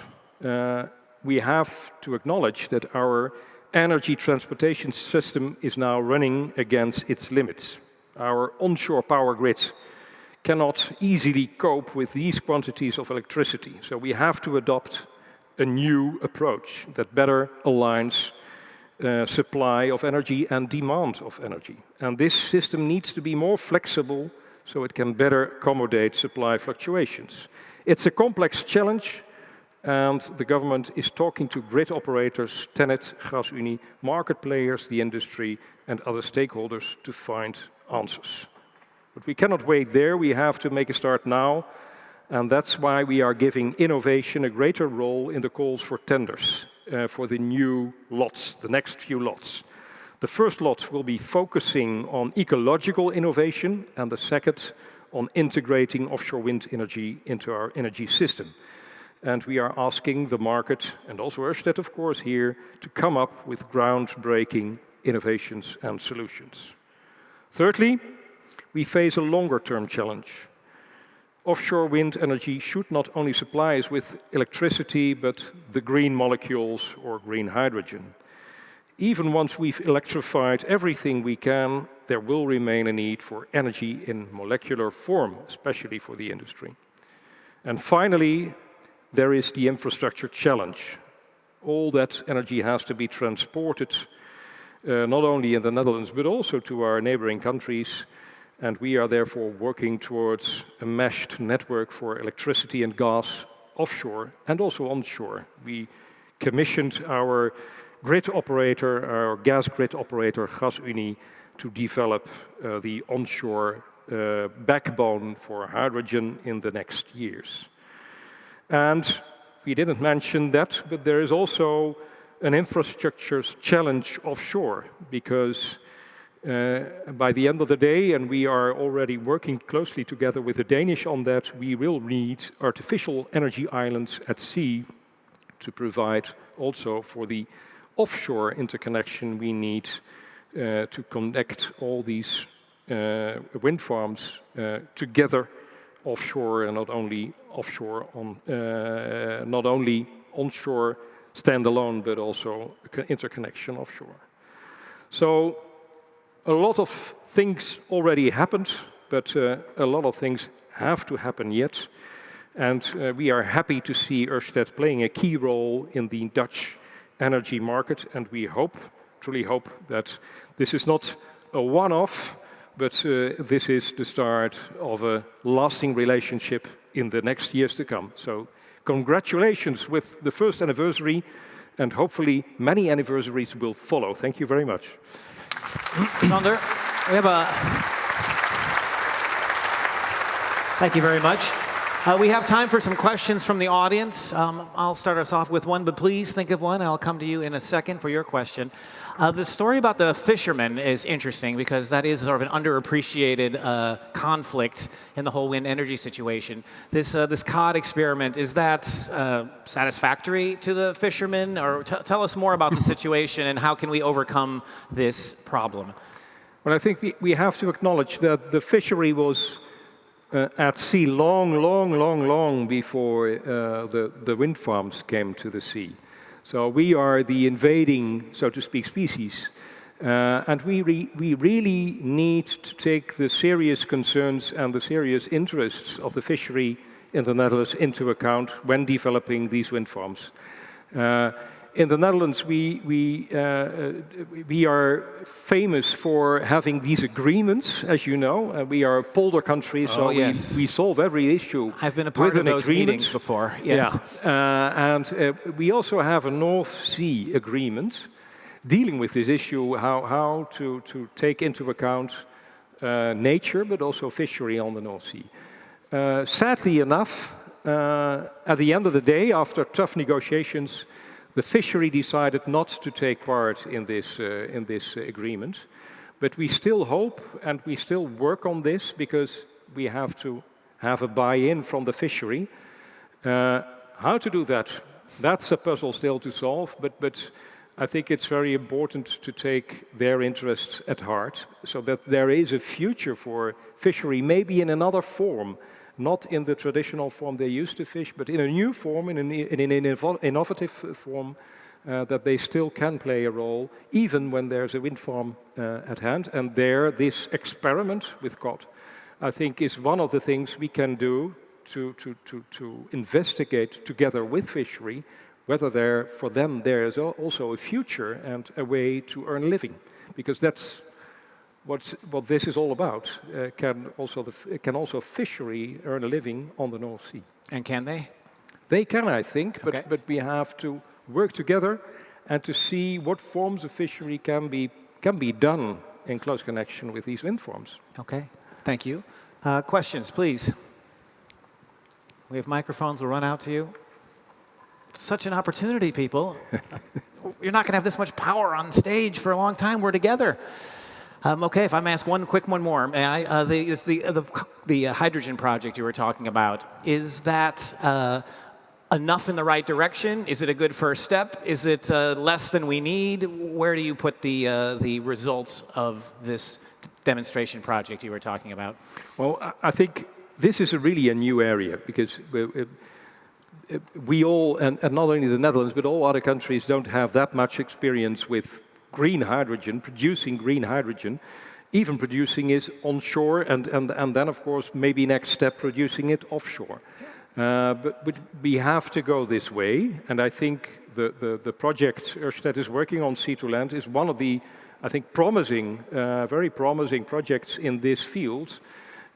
we have to acknowledge that our energy transportation system is now running against its limits. Our onshore power grid cannot easily cope with these quantities of electricity, so we have to adopt a new approach that better aligns supply of energy and demand of energy. And this system needs to be more flexible so it can better accommodate supply fluctuations. It's a complex challenge, and the government is talking to grid operators, TenneT, GasUnie, market players, the industry, and other stakeholders to find answers. But we cannot wait there, we have to make a start now, and that's why we are giving innovation a greater role in the calls for tenders for the new lots, the next few lots. The first lot will be focusing on ecological innovation, and the second on integrating offshore wind energy into our energy system. And we are asking the market, and also Ørsted, of course, here, to come up with groundbreaking innovations and solutions. Thirdly, we face a longer-term challenge. Offshore wind energy should not only supply us with electricity, but the green molecules or green hydrogen. Even once we've electrified everything we can, there will remain a need for energy in molecular form, especially for the industry. And finally, there is the infrastructure challenge. All that energy has to be transported, not only in the Netherlands, but also to our neighboring countries. And we are therefore working towards a meshed network for electricity and gas offshore and also onshore. We commissioned our grid operator, our gas grid operator, GasUnie, to develop the onshore backbone for hydrogen in the next years. And we didn't mention that, but there is also an infrastructure challenge offshore, because by the end of the day, and we are already working closely together with the Danish on that, we will need artificial energy islands at sea to provide also for the offshore interconnection we need to connect all these wind farms together offshore, and not only offshore on, not only onshore standalone, but also interconnection offshore. So a lot of things already happened, but a lot of things have to happen yet. And we are happy to see Ørsted playing a key role in the Dutch energy market, and we hope, truly hope, that this is not a one-off, but this is the start of a lasting relationship in the next years to come. So congratulations with the first anniversary, and hopefully many anniversaries will follow. Thank you very much. Sander, we have Thank you very much. We have time for some questions from the audience. I'll start us off with one, but please think of one. I'll come to you in a second for your question. The story about the fishermen is interesting because that is sort of an underappreciated conflict in the whole wind energy situation. This cod experiment, is that satisfactory to the fishermen? Or tell us more about the situation and how can we overcome this problem? Well, I think we have to acknowledge that the fishery was at sea long before the wind farms came to the sea. So we are the invading, so to speak, species. And we really need to take the serious concerns and the serious interests of the fishery in the Netherlands into account when developing these wind farms. In the Netherlands, we are famous for having these agreements, as you know. We are a polder country, so yes. we solve every issue. I've been a part of those meetings before. Yes. Yeah, and we also have a North Sea agreement dealing with this issue, how to take into account nature, but also fishery on the North Sea. Sadly enough, at the end of the day, after tough negotiations, the fishery decided not to take part in this agreement, but we still hope and we still work on this because we have to have a buy-in from the fishery. How to do that? That's a puzzle still to solve, but I think it's very important to take their interests at heart so that there is a future for fishery, maybe in another form, not in the traditional form they used to fish, but in a new form, in an innovative form, that they still can play a role, even when there's a wind farm at hand. And there, this experiment with cod, I think, is one of the things we can do to investigate together with fishery whether for them there is also a future and a way to earn a living, because that's what this is all about. Can also fishery earn a living on the North Sea? And can they? They can, I think, Okay. but we have to work together and to see what forms of fishery can be done in close connection with these wind farms. Okay, thank you. Questions, please. We have microphones, we'll run out to you. It's such an opportunity, people. You're not going to have this much power on stage for a long time. We're together. Okay, if I'm asked one quick one more. The hydrogen project you were talking about, is that enough in the right direction? Is it a good first step? Is it less than we need? Where do you put the results of this demonstration project you were talking about? Well, I think this is really a new area, because we all, and not only the Netherlands, but all other countries don't have that much experience with green hydrogen, producing green hydrogen, even producing it onshore, and then, of course, maybe next step, producing it offshore. But we have to go this way, and I think the project Ørsted is working on, Sea to Land, is one of the, I think, very promising projects in this field,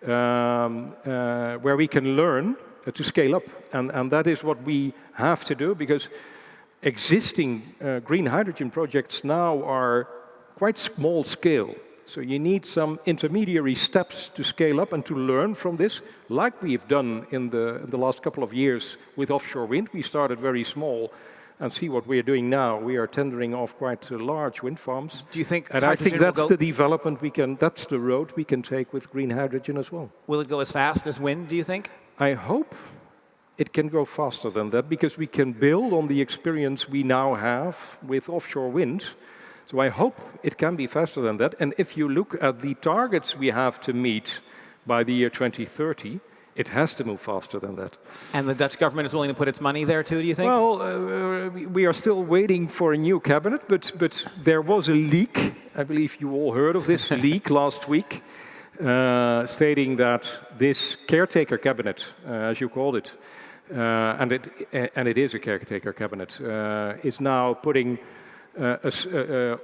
where we can learn to scale up. And that is what we have to do, because existing green hydrogen projects now are quite small scale. So you need some intermediary steps to scale up and to learn from this, like we've done in the last couple of years with offshore wind. We started very small, and see what we're doing now. We are tendering off quite large wind farms. Do you think and I think that's the development that's the road we can take with green hydrogen as well. Will it go as fast as wind, do you think? I hope it can go faster than that, because we can build on the experience we now have with offshore wind. So I hope it can be faster than that. And if you look at the targets we have to meet by the year 2030, it has to move faster than that. And the Dutch government is willing to put its money there too, do you think? Well, we are still waiting for a new cabinet, but there was a leak. I believe you all heard of this leak last week, stating that this caretaker cabinet, as you called it, and it is a caretaker cabinet, is now putting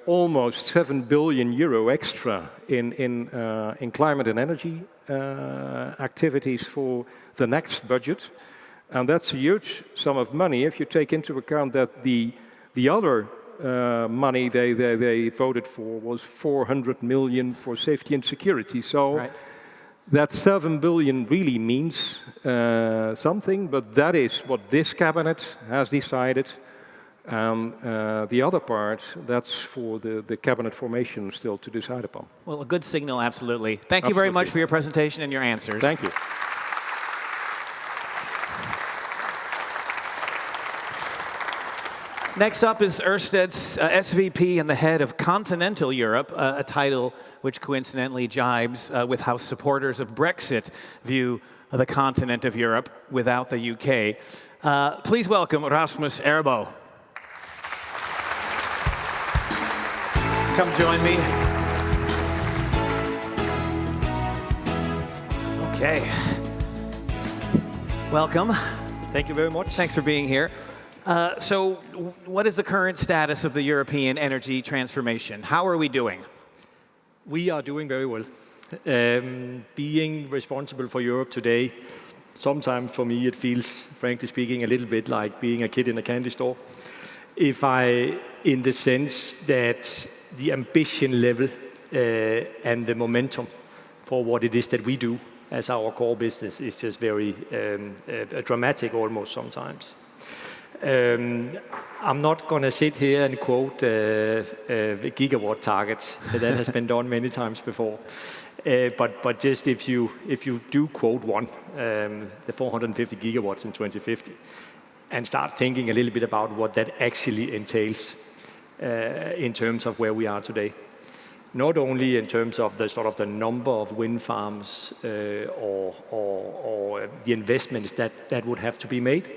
almost 7 billion euro extra in climate and energy activities for the next budget. And that's a huge sum of money if you take into account that the other money they voted for was 400 million for safety and security. So right. That 7 billion really means something, but that is what this cabinet has decided. The other part, that's for the cabinet formation still to decide upon. Well, a good signal, absolutely. Thank you very much for your presentation and your answers. Thank you. Next up is Ørsted's SVP and the head of Continental Europe, a title which coincidentally jibes with how supporters of Brexit view the continent of Europe without the UK. Please welcome Rasmus Erbo. Come join me. Okay. Welcome. Thank you very much. Thanks for being here. So what is the current status of the European energy transformation? How are we doing? We are doing very well. Being responsible for Europe today, sometimes for me it feels, frankly speaking, a little bit like being a kid in a candy store. In the sense that the ambition level and the momentum for what it is that we do as our core business is just very dramatic almost sometimes. I'm not going to sit here and quote gigawatt targets. That has been done many times before. But just if you do quote one, the 450 gigawatts in 2050, and start thinking a little bit about what that actually entails, in terms of where we are today. Not only in terms of the sort of the number of wind farms or the investments that would have to be made,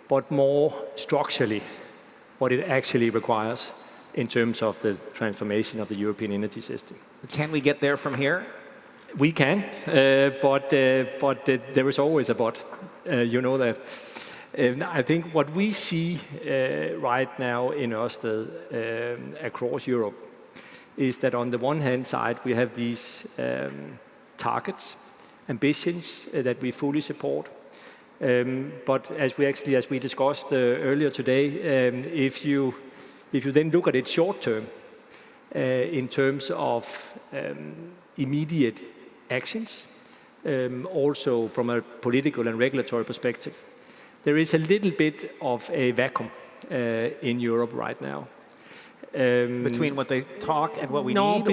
but more structurally what it actually requires in terms of the transformation of the European energy system. Can we get there from here? We can, but there is always a but. You know that. I think what we see right now in Ørsted across Europe is that on the one hand side we have these targets, ambitions that we fully support. But as we discussed earlier today, if you then look at it short term, in terms of immediate actions, also from a political and regulatory perspective, there is a little bit of a vacuum in Europe right now. Between what they talk and what we need? No,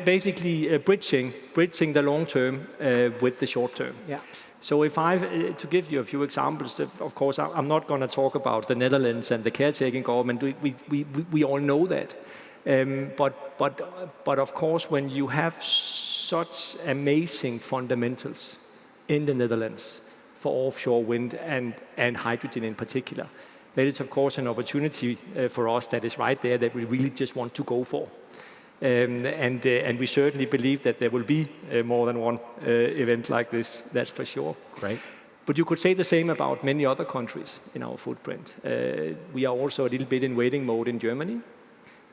basically bridging the long term with the short term. Yeah. So if to give you a few examples, of course, I'm not going to talk about the Netherlands and the caretaking government. We all know that. But of course, when you have such amazing fundamentals in the Netherlands for offshore wind and hydrogen in particular, that is of course an opportunity for us that is right there that we really just want to go for. And we certainly believe that there will be more than one event like this, that's for sure. Great. But you could say the same about many other countries in our footprint. We are also a little bit in waiting mode in Germany,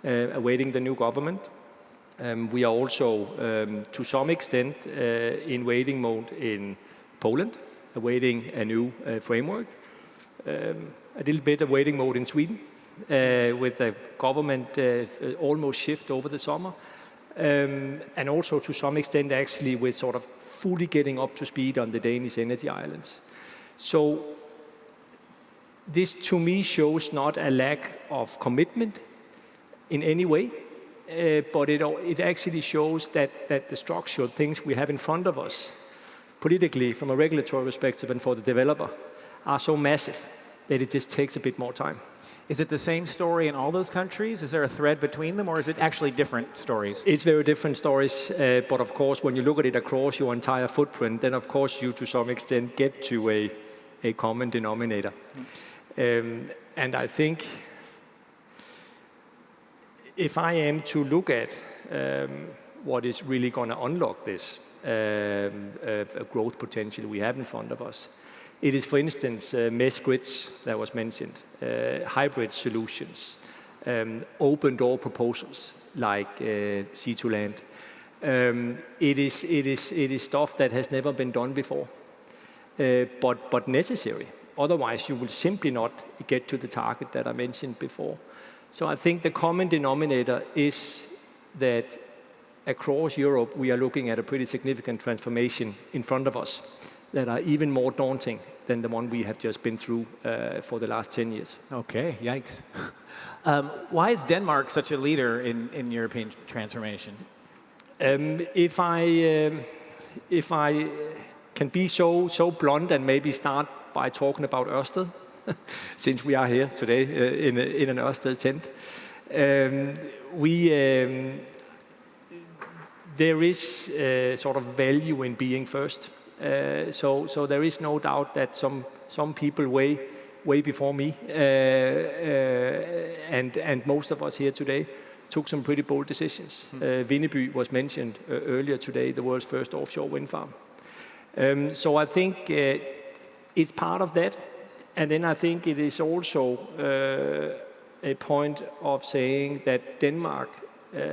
awaiting the new government. We are also, to some extent, in waiting mode in Poland, awaiting a new framework. A little bit of waiting mode in Sweden, with the government almost shift over the summer. And also to some extent actually with sort of fully getting up to speed on the Danish energy islands. So this to me shows not a lack of commitment in any way, but it actually shows that the structural things we have in front of us, politically, from a regulatory perspective and for the developer, are so massive that it just takes a bit more time. Is it the same story in all those countries? Is there a thread between them, or is it actually different stories? It's very different stories, but of course, when you look at it across your entire footprint, then of course you, to some extent, get to a common denominator. And I think if I am to look at what is really going to unlock this growth potential we have in front of us, it is, for instance, mesh grids that was mentioned, hybrid solutions, open door proposals like sea to land. It is stuff that has never been done before, but necessary. Otherwise, you will simply not get to the target that I mentioned before. So I think the common denominator is that across Europe, we are looking at a pretty significant transformation in front of us that are even more daunting than the one we have just been through for the last 10 years. Okay, yikes. Why is Denmark such a leader in European transformation? If I can be so blunt and maybe start by talking about Ørsted, since we are here today in an Ørsted tent, there is sort of value in being first. So there is no doubt that some people way before me and most of us here today took some pretty bold decisions. Vindeby was mentioned earlier today, the world's first offshore wind farm. So I think it's part of that, and then I think it is also a point of saying that Denmark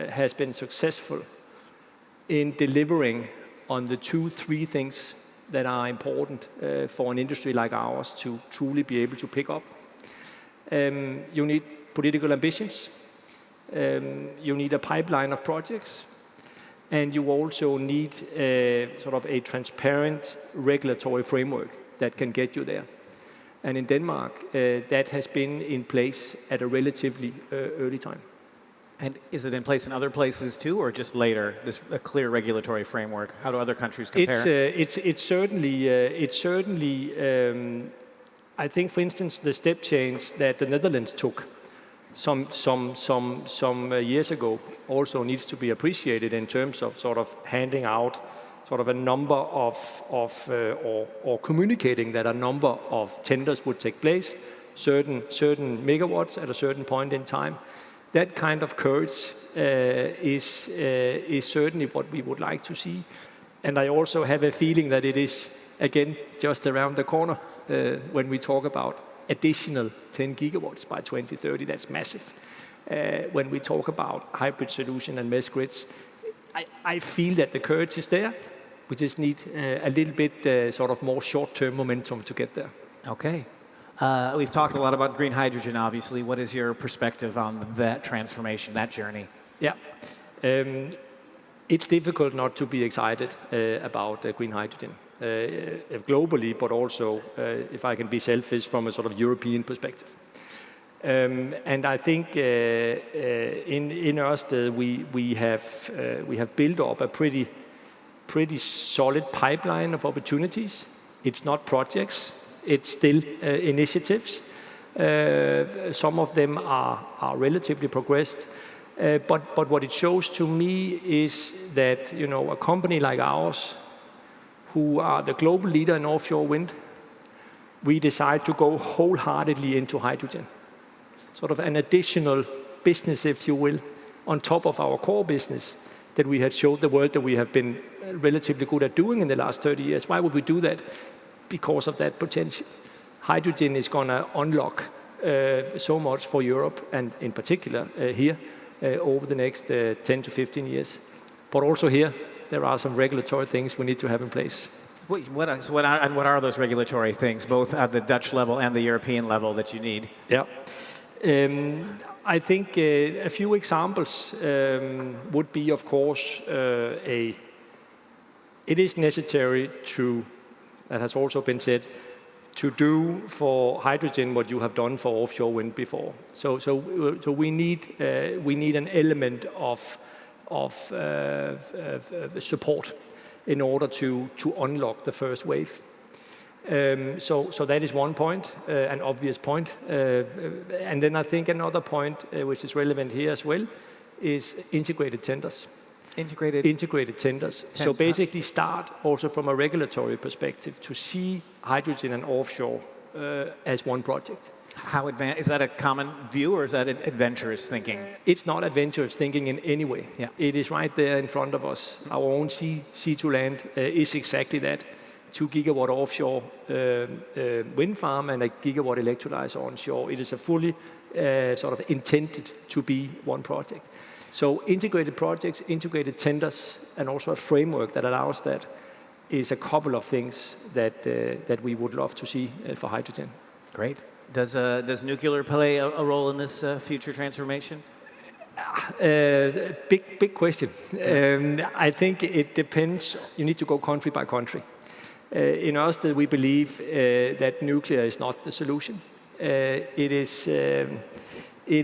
has been successful in delivering on the 2-3 things that are important for an industry like ours to truly be able to pick up. You need political ambitions, you need a pipeline of projects, and you also need sort of a transparent regulatory framework that can get you there. And in Denmark, that has been in place at a relatively early time. And is it in place in other places too, or just later? A clear regulatory framework. How do other countries compare? It's certainly. I think, for instance, the step change that the Netherlands took some years ago also needs to be appreciated in terms of sort of handing out sort of a number or communicating that a number of tenders would take place, certain megawatts at a certain point in time. That kind of courage is certainly what we would like to see. And I also have a feeling that it is, again, just around the corner when we talk about additional 10 gigawatts by 2030. That's massive. When we talk about hybrid solution and mesh grids, I feel that the courage is there. We just need a little bit sort of more short-term momentum to get there. Okay. We've talked a lot about green hydrogen, obviously. What is your perspective on that transformation, that journey? Yeah. It's difficult not to be excited about green hydrogen. Globally, but also, if I can be selfish, from a sort of European perspective. And I think in Ørsted, we have built up a pretty solid pipeline of opportunities. It's not projects, it's still initiatives. Some of them are relatively progressed. But what it shows to me is that, you know, a company like ours, who are the global leader in offshore wind, we decide to go wholeheartedly into hydrogen. Sort of an additional business, if you will, on top of our core business that we had showed the world that we have been relatively good at doing in the last 30 years. Why would we do that? Because of that potential. Hydrogen is going to unlock so much for Europe, and in particular here, over the next 10 to 15 years. But also here, there are some regulatory things we need to have in place. What are those regulatory things, both at the Dutch level and the European level, that you need? Yeah. I think a few examples would be, of course, it is necessary to, that has also been said, to do for hydrogen what you have done for offshore wind before. So we need an element of support in order to unlock the first wave. So that is one point, an obvious point. And then I think another point which is relevant here as well is integrated tenders. Integrated tenders. So basically start also from a regulatory perspective to see hydrogen and offshore as one project. How advanced is that? A common view, or is that adventurous thinking? It's not adventurous thinking in any way. Yeah. It is right there in front of us. Our own sea to land is exactly that. 2 gigawatt offshore wind farm and a gigawatt electrolyzer onshore. It is a fully sort of intended to be one project. So integrated projects, integrated tenders, and also a framework that allows that is a couple of things that we would love to see for hydrogen. Great. Does nuclear play a role in this future transformation? Big question. I think it depends. You need to go country by country. In Ørsted, we believe that nuclear is not the solution. It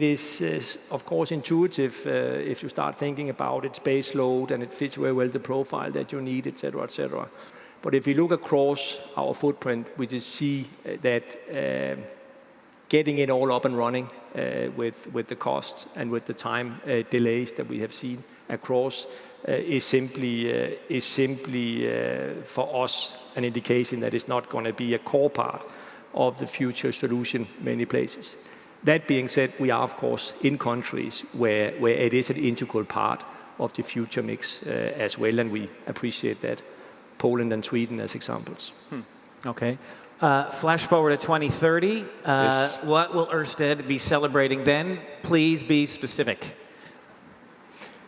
is, of course, intuitive if you start thinking about its base load and it fits very well the profile that you need, etc., etc. But if you look across our footprint, we just see that getting it all up and running with the cost and with the time delays that we have seen across is simply for us an indication that it's not going to be a core part of the future solution many places. That being said, we are, of course, in countries where it is an integral part of the future mix as well, and we appreciate that. Poland and Sweden as examples. Okay. Flash forward to 2030. Yes. What will Ørsted be celebrating then? Please be specific.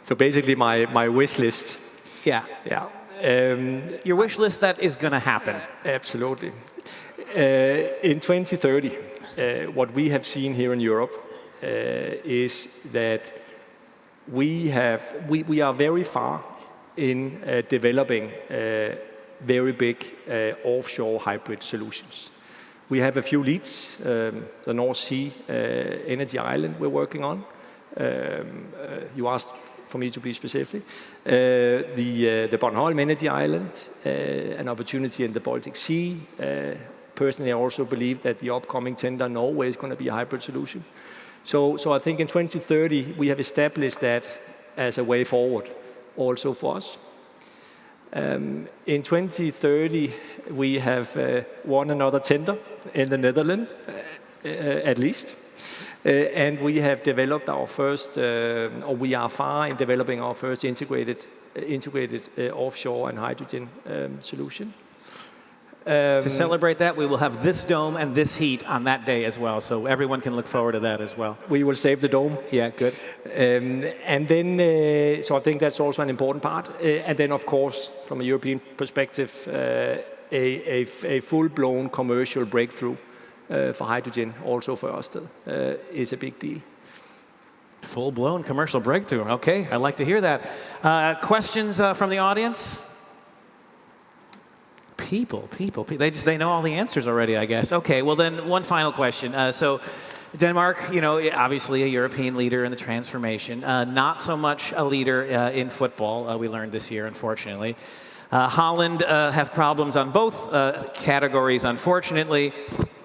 So basically my wish list. Yeah. Your wish list that is going to happen. Absolutely. In 2030, what we have seen here in Europe is that we are very far in developing very big offshore hybrid solutions. We have a few leads, the North Sea Energy Island we're working on. You asked for me to be specific. The Bornholm Energy Island, an opportunity in the Baltic Sea. Personally, I also believe that the upcoming tender in Norway is going to be a hybrid solution. So I think in 2030, we have established that as a way forward also for us. In 2030, we have won another tender in the Netherlands, at least. And we have developed our first, or we are far in developing our first integrated offshore and hydrogen solution. To celebrate that, we will have this dome and this heat on that day as well, so everyone can look forward to that as well. We will save the dome. Yeah, good. And then, so I think that's also an important part. And then, of course, from a European perspective, a full-blown commercial breakthrough for hydrogen, also for Ørsted, is a big deal. Full-blown commercial breakthrough. Okay, I'd like to hear that. Questions from the audience? People. They know all the answers already, I guess. Okay, well then, one final question. So, Denmark, obviously a European leader in the transformation. Not so much a leader in football. We learned this year, unfortunately. Holland have problems on both categories, unfortunately.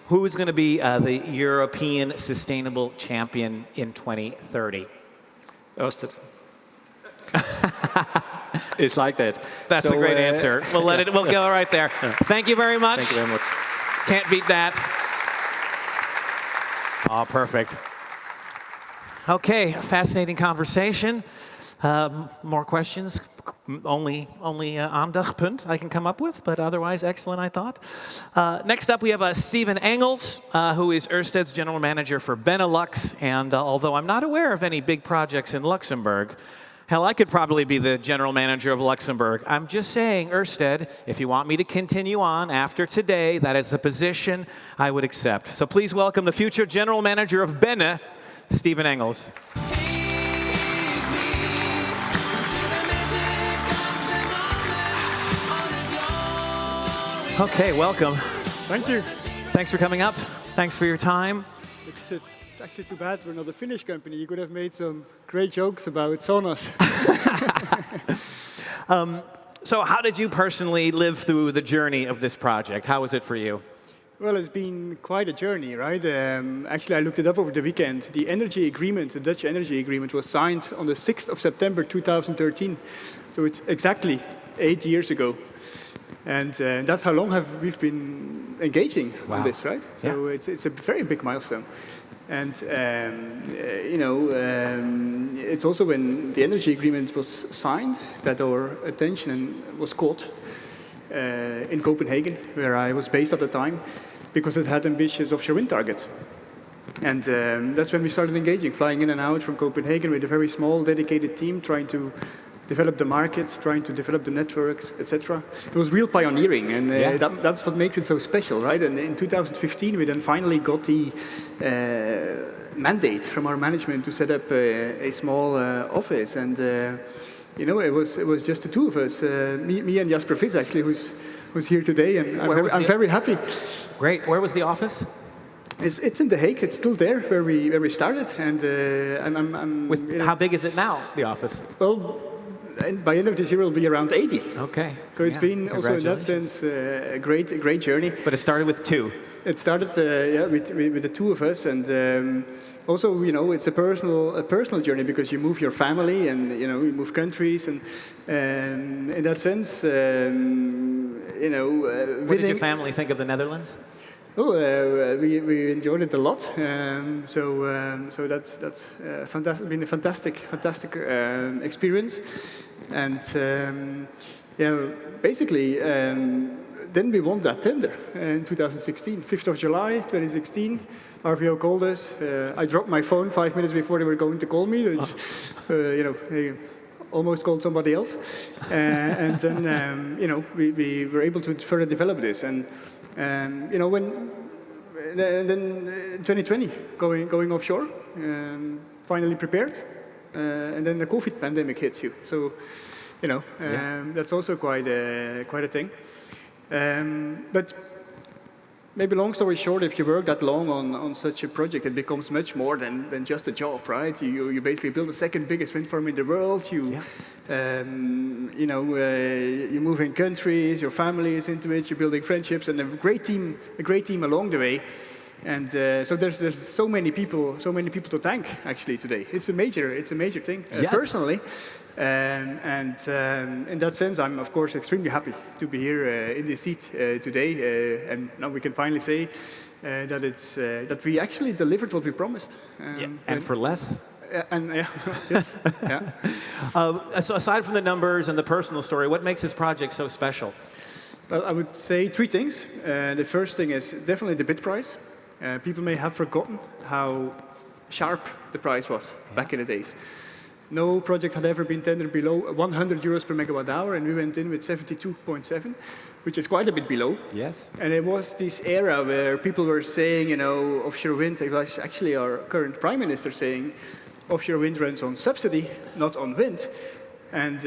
Who's going to be the European Sustainable Champion in 2030? Ørsted. It's like that. That's a great answer. We'll go right there. Thank you very much. Thank you very much. Can't beat that. Oh, perfect. Okay, fascinating conversation. More questions? Only aandachtspunt I can come up with, but otherwise excellent, I thought. Next up, we have Steven Engels, who is Ørsted's general manager for Benelux. And although I'm not aware of any big projects in Luxembourg, hell, I could probably be the general manager of Luxembourg. I'm just saying, Ørsted, if you want me to continue on after today, that is a position I would accept. So please welcome the future general manager of Benne, Steven Engels. Okay, welcome. Thank you. Thanks for coming up. Thanks for your time. It's actually too bad we're not a Finnish company. You could have made some great jokes about saunas. So how did you personally live through the journey of this project? How was it for you? Well, it's been quite a journey, right? Actually, I looked it up over the weekend. The energy agreement, the Dutch energy agreement, was signed on the 6th of September 2013. So it's exactly 8 years ago. And that's how long we've been engaging on this, right? So it's a very big milestone. And, it's also when the energy agreement was signed that our attention was caught in Copenhagen, where I was based at the time, because it had ambitious offshore wind targets. And that's when we started engaging, flying in and out from Copenhagen with a very small, dedicated team, trying to develop the markets, trying to develop the networks, etc. It was real pioneering, and that's what makes it so special, right? And in 2015, we then finally got the mandate from our management to set up a small office, and it was just the two of us, me and Jasper Vis, actually, who's here today, and I'm very happy. Great. Where was the office? It's in The Hague. It's still there where we started, and how big is it now? The office? Well. And by end of this year, it will be around 80. Okay. So it's been also in that sense a great journey. But it started with two. It started with the two of us, and also it's a personal journey because you move your family and you move countries, and in that sense, What did your family think of the Netherlands? Oh, we enjoyed it a lot. So that's been a fantastic experience. And basically, then we won that tender in 2016, 5th of July, 2016. RVO called us. I dropped my phone 5 minutes before they were going to call me. They almost called somebody else. And then, we were able to further develop this. And then in 2020, going offshore, finally prepared, and then the COVID pandemic hits you. So, that's also quite a thing. But maybe long story short, if you work that long on such a project, it becomes much more than just a job, right? You basically build the second biggest wind farm in the world. You move in countries, your family is into it, you're building friendships, and a great team along the way. And so there's so many people to thank actually today. It's a major thing Yes. personally. And in that sense, I'm of course extremely happy to be here in this seat today. And now we can finally say that we actually delivered what we promised. And for less? Yes, yeah. So aside from the numbers and the personal story, what makes this project so special? Well, I would say three things. The first thing is definitely the bid price. People may have forgotten how sharp the price was back in the days. No project had ever been tendered below 100 euros per megawatt hour, and we went in with 72.7, which is quite a bit below. Yes. And it was this era where people were saying, you know, offshore wind. It was actually our current prime minister saying, offshore wind runs on subsidy, not on wind. And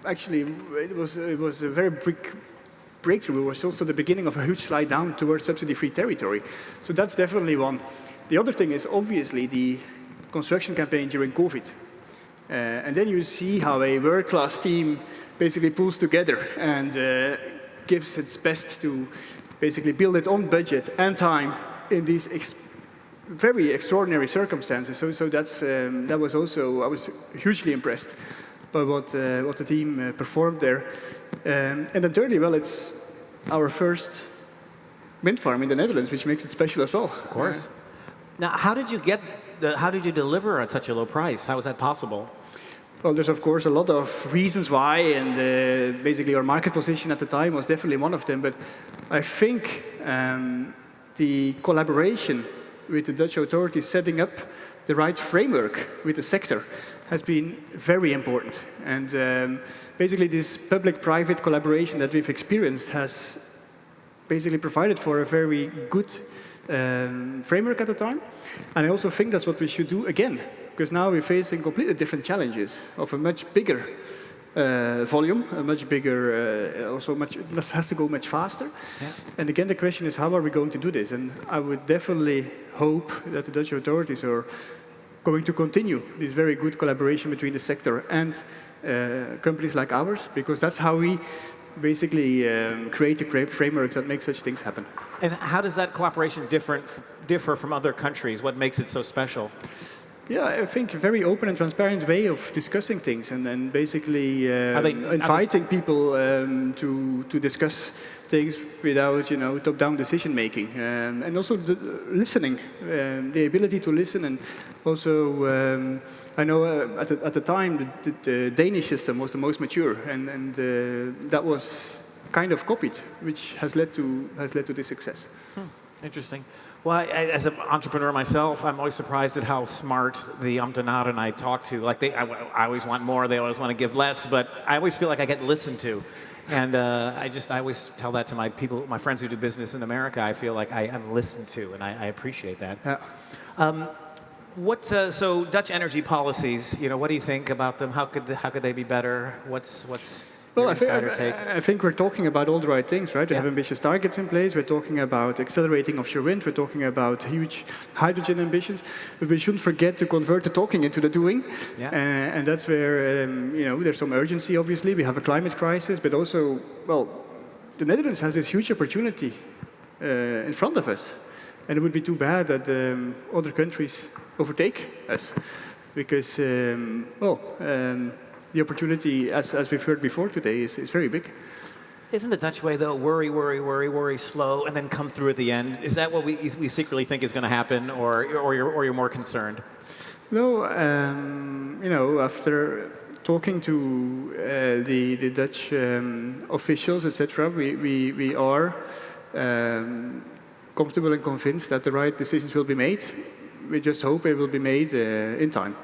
actually, it was a very big breakthrough. It was also the beginning of a huge slide down towards subsidy-free territory. So that's definitely one. The other thing is obviously the construction campaign during COVID. And then you see how a world-class team basically pulls together and gives its best to basically build it on budget and time in these very extraordinary circumstances. So that was also, I was hugely impressed by what the team performed there. And then thirdly, well, it's our first wind farm in the Netherlands, which makes it special as well. Of course. Now, how did you deliver at such a low price? How was that possible? Well, there's of course a lot of reasons why, and basically our market position at the time was definitely one of them. But I think the collaboration with the Dutch authorities setting up the right framework with the sector has been very important. And basically this public-private collaboration that we've experienced has basically provided for a very good framework at the time. And I also think that's what we should do again, because now we're facing completely different challenges of a much bigger volume, a much bigger, this has to go much faster. Yeah. And again, the question is, how are we going to do this? And I would definitely hope that the Dutch authorities are going to continue this very good collaboration between the sector and companies like ours, because that's how we basically create a framework that makes such things happen. And how does that cooperation differ from other countries? What makes it so special? Yeah, I think a very open and transparent way of discussing things, and then basically inviting people to discuss things without, top-down decision making, and also listening, the ability to listen, and also I know at the time the Danish system was the most mature, and that was kind of copied, which has led to this success. Interesting. Well, as an entrepreneur myself, I'm always surprised at how smart the ambtenaren I talk to. Like I always want more. They always want to give less. But I always feel like I get listened to, and I always tell that to my friends who do business in America. I feel like I am listened to, and I appreciate that. Yeah. So Dutch energy policies? What do you think about them? How could they be better? What's Well, I think we're talking about all the right things, right? We have ambitious targets in place. We're talking about accelerating offshore wind. We're talking about huge hydrogen ambitions. But we shouldn't forget to convert the talking into the doing. Yeah. And that's where, there's some urgency, obviously. We have a climate crisis, but also, well, the Netherlands has this huge opportunity in front of us. And it would be too bad that other countries overtake us. Because, the opportunity, as we've heard before today, is very big. Isn't the Dutch way, though, worry, slow, and then come through at the end? Is that what we secretly think is going to happen, or you're more concerned? No, after talking to the Dutch officials, etc., we are comfortable and convinced that the right decisions will be made. We just hope it will be made in time.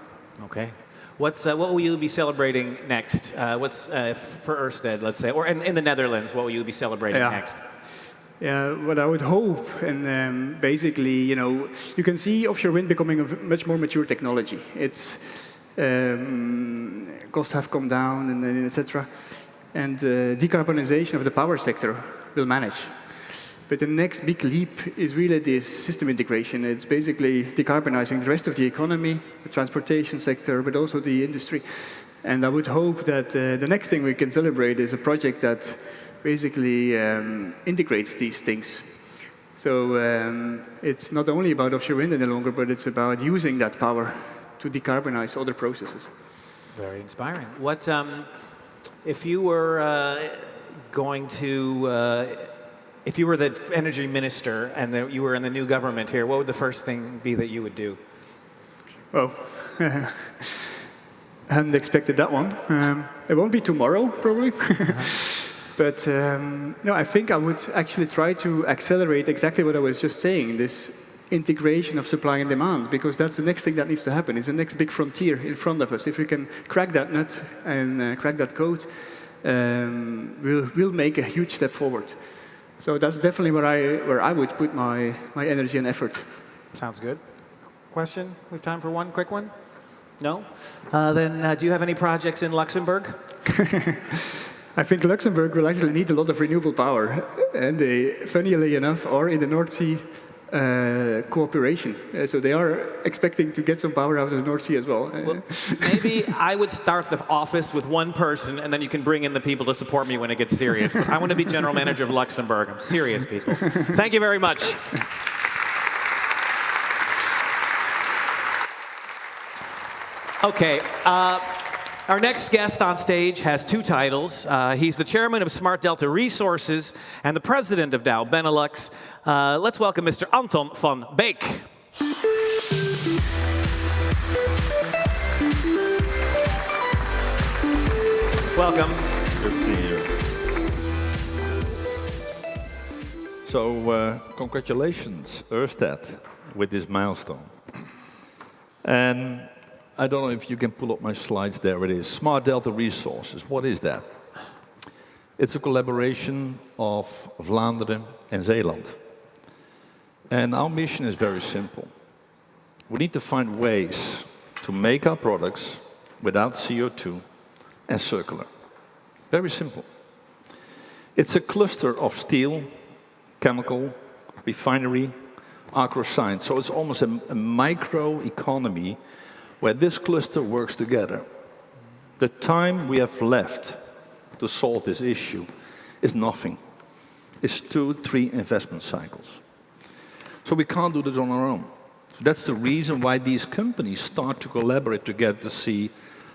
Okay. What will you be celebrating next? What's for Ørsted, let's say, or in the Netherlands? What will you be celebrating next? Yeah, what I would hope, and basically, you can see offshore wind becoming a much more mature technology. Its costs have come down, and etc. And decarbonization of the power sector will manage. But the next big leap is really this system integration. It's basically decarbonizing the rest of the economy, the transportation sector, but also the industry. And I would hope that the next thing we can celebrate is a project that basically integrates these things. So it's not only about offshore wind any longer, but it's about using that power to decarbonize other processes. Very inspiring. What, if you were going to, if you were the energy minister and you were in the new government here, what would the first thing be that you would do? Well, I hadn't expected that one. It won't be tomorrow, probably. But no, I think I would actually try to accelerate exactly what I was just saying, this integration of supply and demand, because that's the next thing that needs to happen. It's the next big frontier in front of us. If we can crack that nut and crack that code, we'll make a huge step forward. So that's definitely where I would put my energy and effort. Sounds good. Question? We have time for one quick one? No? Then do you have any projects in Luxembourg? I think Luxembourg will actually need a lot of renewable power. And they, funnily enough, are in the North Sea cooperation. So they are expecting to get some power out of the North Sea as well. Well, maybe I would start the office with one person, and then you can bring in the people to support me when it gets serious. But I want to be general manager of Luxembourg. I'm serious, people. Thank you very much. Okay, our next guest on stage has two titles. He's the chairman of Smart Delta Resources and the president of Dow Benelux. Let's welcome Mr. Anton van Beek. Welcome. Good to see you. So, congratulations, Ørsted, with this milestone. And I don't know if you can pull up my slides. There it is. Smart Delta Resources. What is that? It's a collaboration of Vlaanderen and Zeeland. And our mission is very simple. We need to find ways to make our products without CO2 and circular. Very simple. It's a cluster of steel, chemical, refinery, agro-science. So it's almost a micro-economy where this cluster works together. The time we have left to solve this issue is nothing. It's 2-3 investment cycles. So we can't do this on our own. So that's the reason why these companies start to collaborate together to see,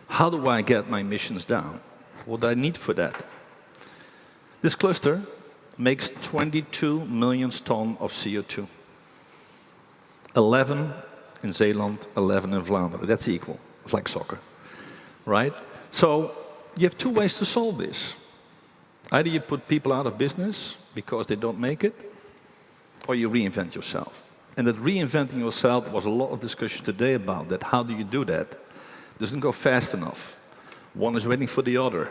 how do I get my emissions down? What do I need for that? This cluster makes 22 million tons of CO2. 11 in Zeeland, 11 in Vlaanderen. That's equal. It's like soccer, right? So you have two ways to solve this. Either you put people out of business because they don't make it, or you reinvent yourself. And that reinventing yourself was a lot of discussion today about that. How do you do that? It doesn't go fast enough. One is waiting for the other.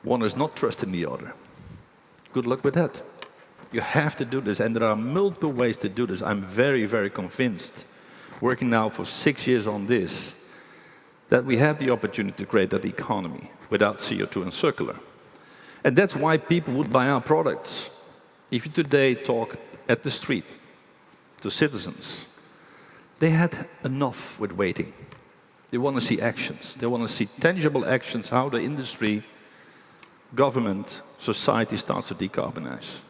One is not trusting the other. Good luck with that. You have to do this, and there are multiple ways to do this. I'm very, very convinced, working now for 6 years on this, that we have the opportunity to create that economy without CO2 and circular. And that's why people would buy our products. If you today talk at the street to citizens, they had enough with waiting. They want to see actions. They want to see tangible actions, how the industry, government, society starts to decarbonize.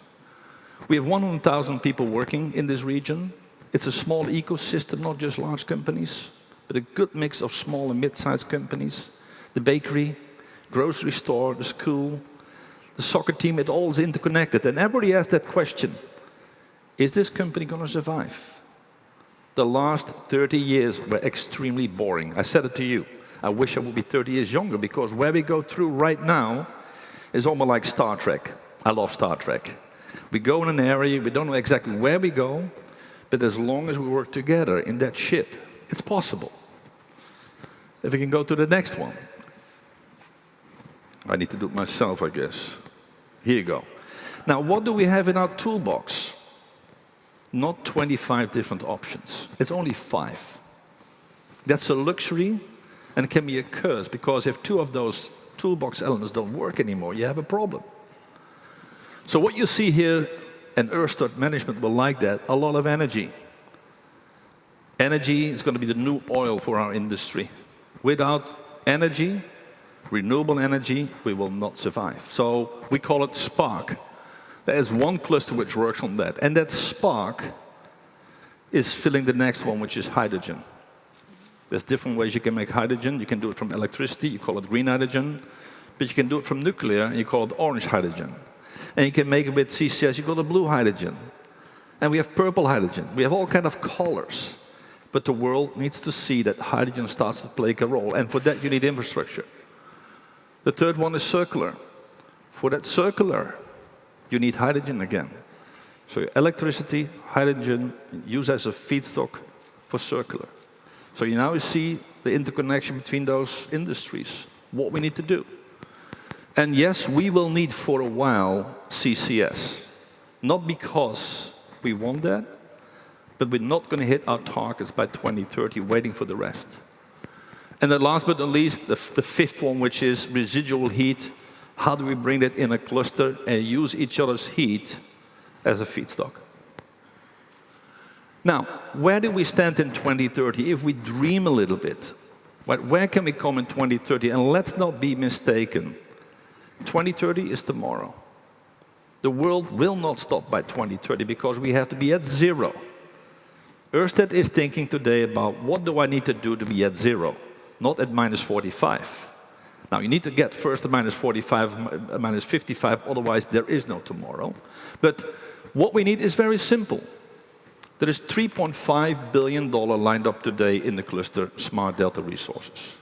We have 100,000 people working in this region. It's a small ecosystem, not just large companies, but a good mix of small and mid-sized companies. The bakery, grocery store, the school, the soccer team, it all is interconnected. And everybody asks that question, is this company going to survive? The last 30 years were extremely boring. I said it to you. I wish I would be 30 years younger, because where we go through right now is almost like Star Trek. I love Star Trek. We go in an area, we don't know exactly where we go, but as long as we work together in that ship, it's possible. If we can go to the next one. I need to do it myself, I guess. Here you go. Now, what do we have in our toolbox? Not 25 different options. It's only 5. That's a luxury, and it can be a curse, because if 2 of those toolbox elements don't work anymore, you have a problem. So what you see here, and Ørsted management will like that, a lot of energy. Energy is going to be the new oil for our industry. Without energy, renewable energy, we will not survive. So we call it Spark. There is one cluster which works on that, and that spark is filling the next one, which is hydrogen. There's different ways you can make hydrogen. You can do it from electricity, you call it green hydrogen, but you can do it from nuclear, and you call it orange hydrogen. And you can make it with CCS, you call it blue hydrogen. And we have purple hydrogen. We have all kind of colors. But the world needs to see that hydrogen starts to play a role, and for that you need infrastructure. The third one is circular. For that circular, you need hydrogen again. So electricity, hydrogen, used as a feedstock for circular. So you now see the interconnection between those industries, what we need to do. And yes, we will need for a while CCS. Not because we want that, but we're not going to hit our targets by 2030, waiting for the rest. And then last but not least, the fifth one, which is residual heat. How do we bring that in a cluster and use each other's heat as a feedstock? Now, where do we stand in 2030? If we dream a little bit, right, where can we come in 2030? And let's not be mistaken. 2030 is tomorrow. The world will not stop by 2030 because we have to be at zero. Ørsted is thinking today about what do I need to do to be at zero, not at minus 45. Now, you need to get first to minus 45, minus 55, otherwise there is no tomorrow. But what we need is very simple. There is $3.5 billion lined up today in the cluster Smart Delta Resources,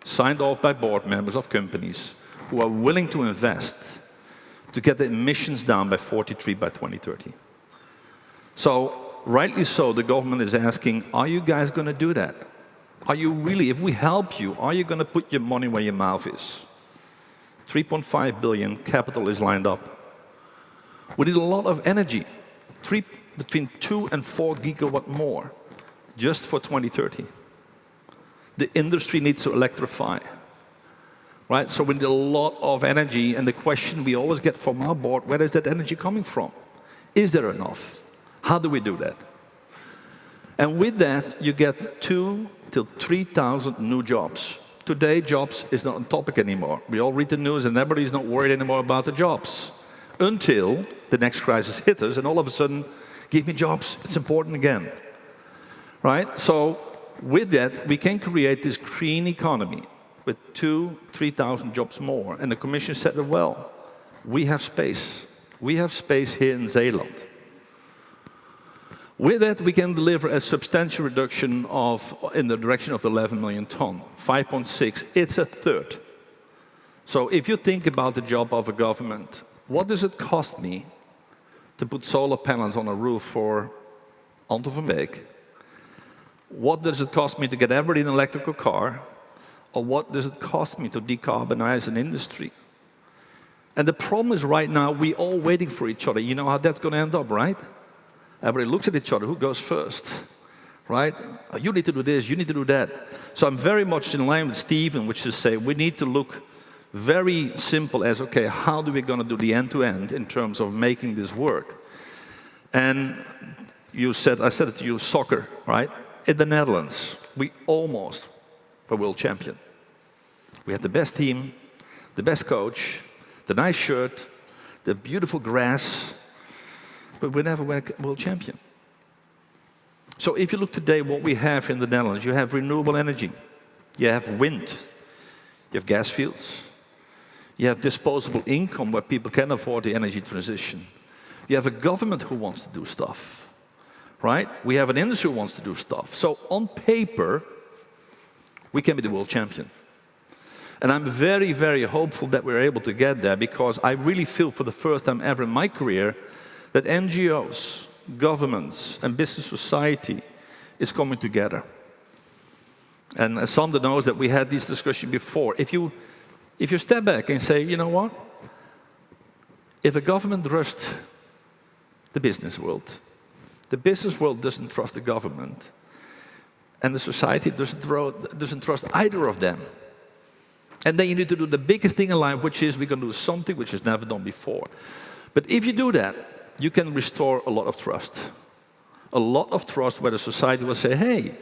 signed off by board members of companies who are willing to invest to get the emissions down by 43 by 2030. So, rightly so, the government is asking, are you guys going to do that? Are you really, if we help you, are you going to put your money where your mouth is? 3.5 billion capital is lined up. We need a lot of energy, between 2 and 4 gigawatt more, just for 2030. The industry needs to electrify, right? So we need a lot of energy, and the question we always get from our board, where is that energy coming from? Is there enough? How do we do that? And with that, you get 2,000 to 3,000 new jobs. Today, jobs is not a topic anymore. We all read the news and everybody's not worried anymore about the jobs. Until the next crisis hits us and all of a sudden, give me jobs, it's important again. Right? So with that, we can create this green economy with 2,000-3,000 jobs more. And the Commission said, well, we have space. We have space here in Zeeland. With that, we can deliver a substantial reduction in the direction of 11 million ton, 5.6. It's a third. So if you think about the job of a government, what does it cost me to put solar panels on a roof for Anton van Beek? What does it cost me to get everybody in an electrical car? Or what does it cost me to decarbonize an industry? And the problem is right now, we're all waiting for each other. You know how that's going to end up, right? Everybody looks at each other, who goes first, right? Oh, you need to do this, you need to do that. So I'm very much in line with Stephen, which is say we need to look very simple as, okay, how do we going to do the end-to-end in terms of making this work? And I said it to you, soccer, right? In the Netherlands, we almost were world champion. We had the best team, the best coach, the nice shirt, the beautiful grass, but we never were world champion. So if you look today what we have in the Netherlands, you have renewable energy, you have wind, you have gas fields, you have disposable income where people can afford the energy transition. You have a government who wants to do stuff, right? We have an industry who wants to do stuff. So on paper, we can be the world champion. And I'm very, very hopeful that we're able to get there because I really feel for the first time ever in my career that NGOs, governments, and business society is coming together. And Sander knows that we had this discussion before. If you step back and say, you know what? If a government trusts the business world doesn't trust the government, and the society doesn't trust either of them. And then you need to do the biggest thing in life, which is we're going to do something which is never done before. But if you do that, you can restore a lot of trust. A lot of trust where the society will say, hey,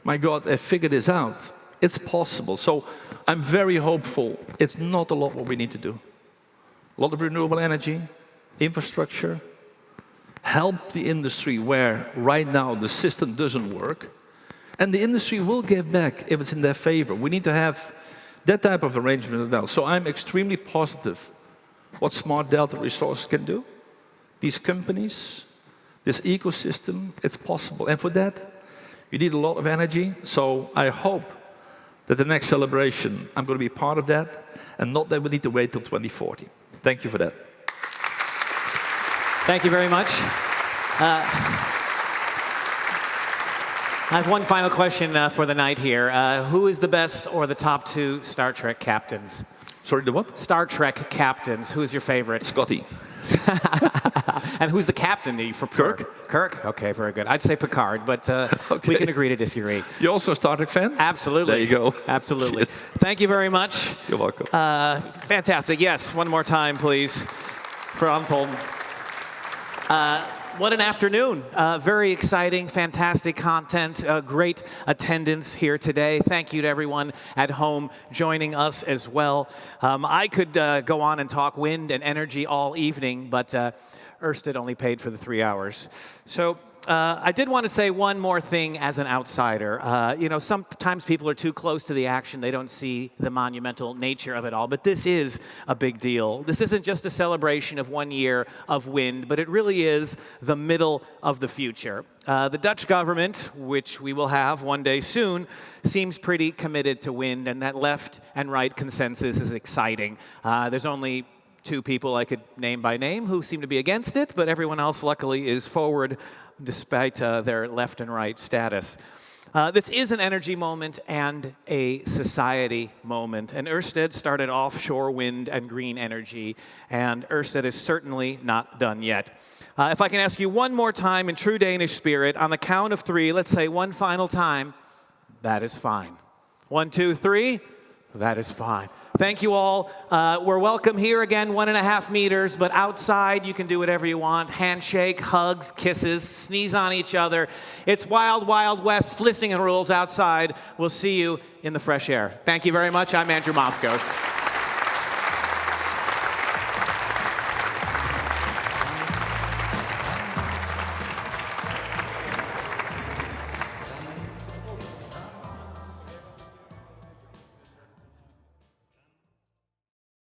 my God, I figured this out. It's possible. So I'm very hopeful. It's not a lot what we need to do. A lot of renewable energy, infrastructure, help the industry where right now the system doesn't work, and the industry will give back if it's in their favor. We need to have that type of arrangement as well. So I'm extremely positive what Smart Delta Resources can do. These companies, this ecosystem, it's possible. And for that, you need a lot of energy. So I hope that the next celebration, I'm going to be part of that, and not that we need to wait till 2040. Thank you for that. Thank you very much. I have one final question for the night here. Who is the best or the top 2 Star Trek captains? Sorry, the what? Star Trek captains. Who's your favorite? Scotty. And who's the captain that you prefer? Kirk. Kirk? Okay, very good. I'd say Picard, but we can agree to disagree. You're also a Star Trek fan? Absolutely. There you go. Absolutely. Thank you very much. You're welcome. Fantastic. Yes, one more time, please, for Anton. What an afternoon. Very exciting, fantastic content, great attendance here today. Thank you to everyone at home joining us as well. I could go on and talk wind and energy all evening, but Ørsted only paid for the 3 hours. So I did want to say one more thing as an outsider. You know, sometimes people are too close to the action. They don't see the monumental nature of it all. But this is a big deal. This isn't just a celebration of 1 year of wind, but it really is the middle of the future. The Dutch government, which we will have one day soon, seems pretty committed to wind, and that left and right consensus is exciting. There's only 2 people I could name by name who seem to be against it, but everyone else, luckily, is forward despite their left and right status. This is an energy moment and a society moment. And Ørsted started offshore wind and green energy, and Ørsted is certainly not done yet. If I can ask you one more time in true Danish spirit, on the count of 3, let's say one final time, that is fine. 1, 2, 3. That is fine. Thank you all. We're welcome here again, 1.5 meters, but outside you can do whatever you want. Handshake, hugs, kisses, sneeze on each other. It's wild, wild west. Vlissingen rules outside. We'll see you in the fresh air. Thank you very much. I'm Andrew Moskos.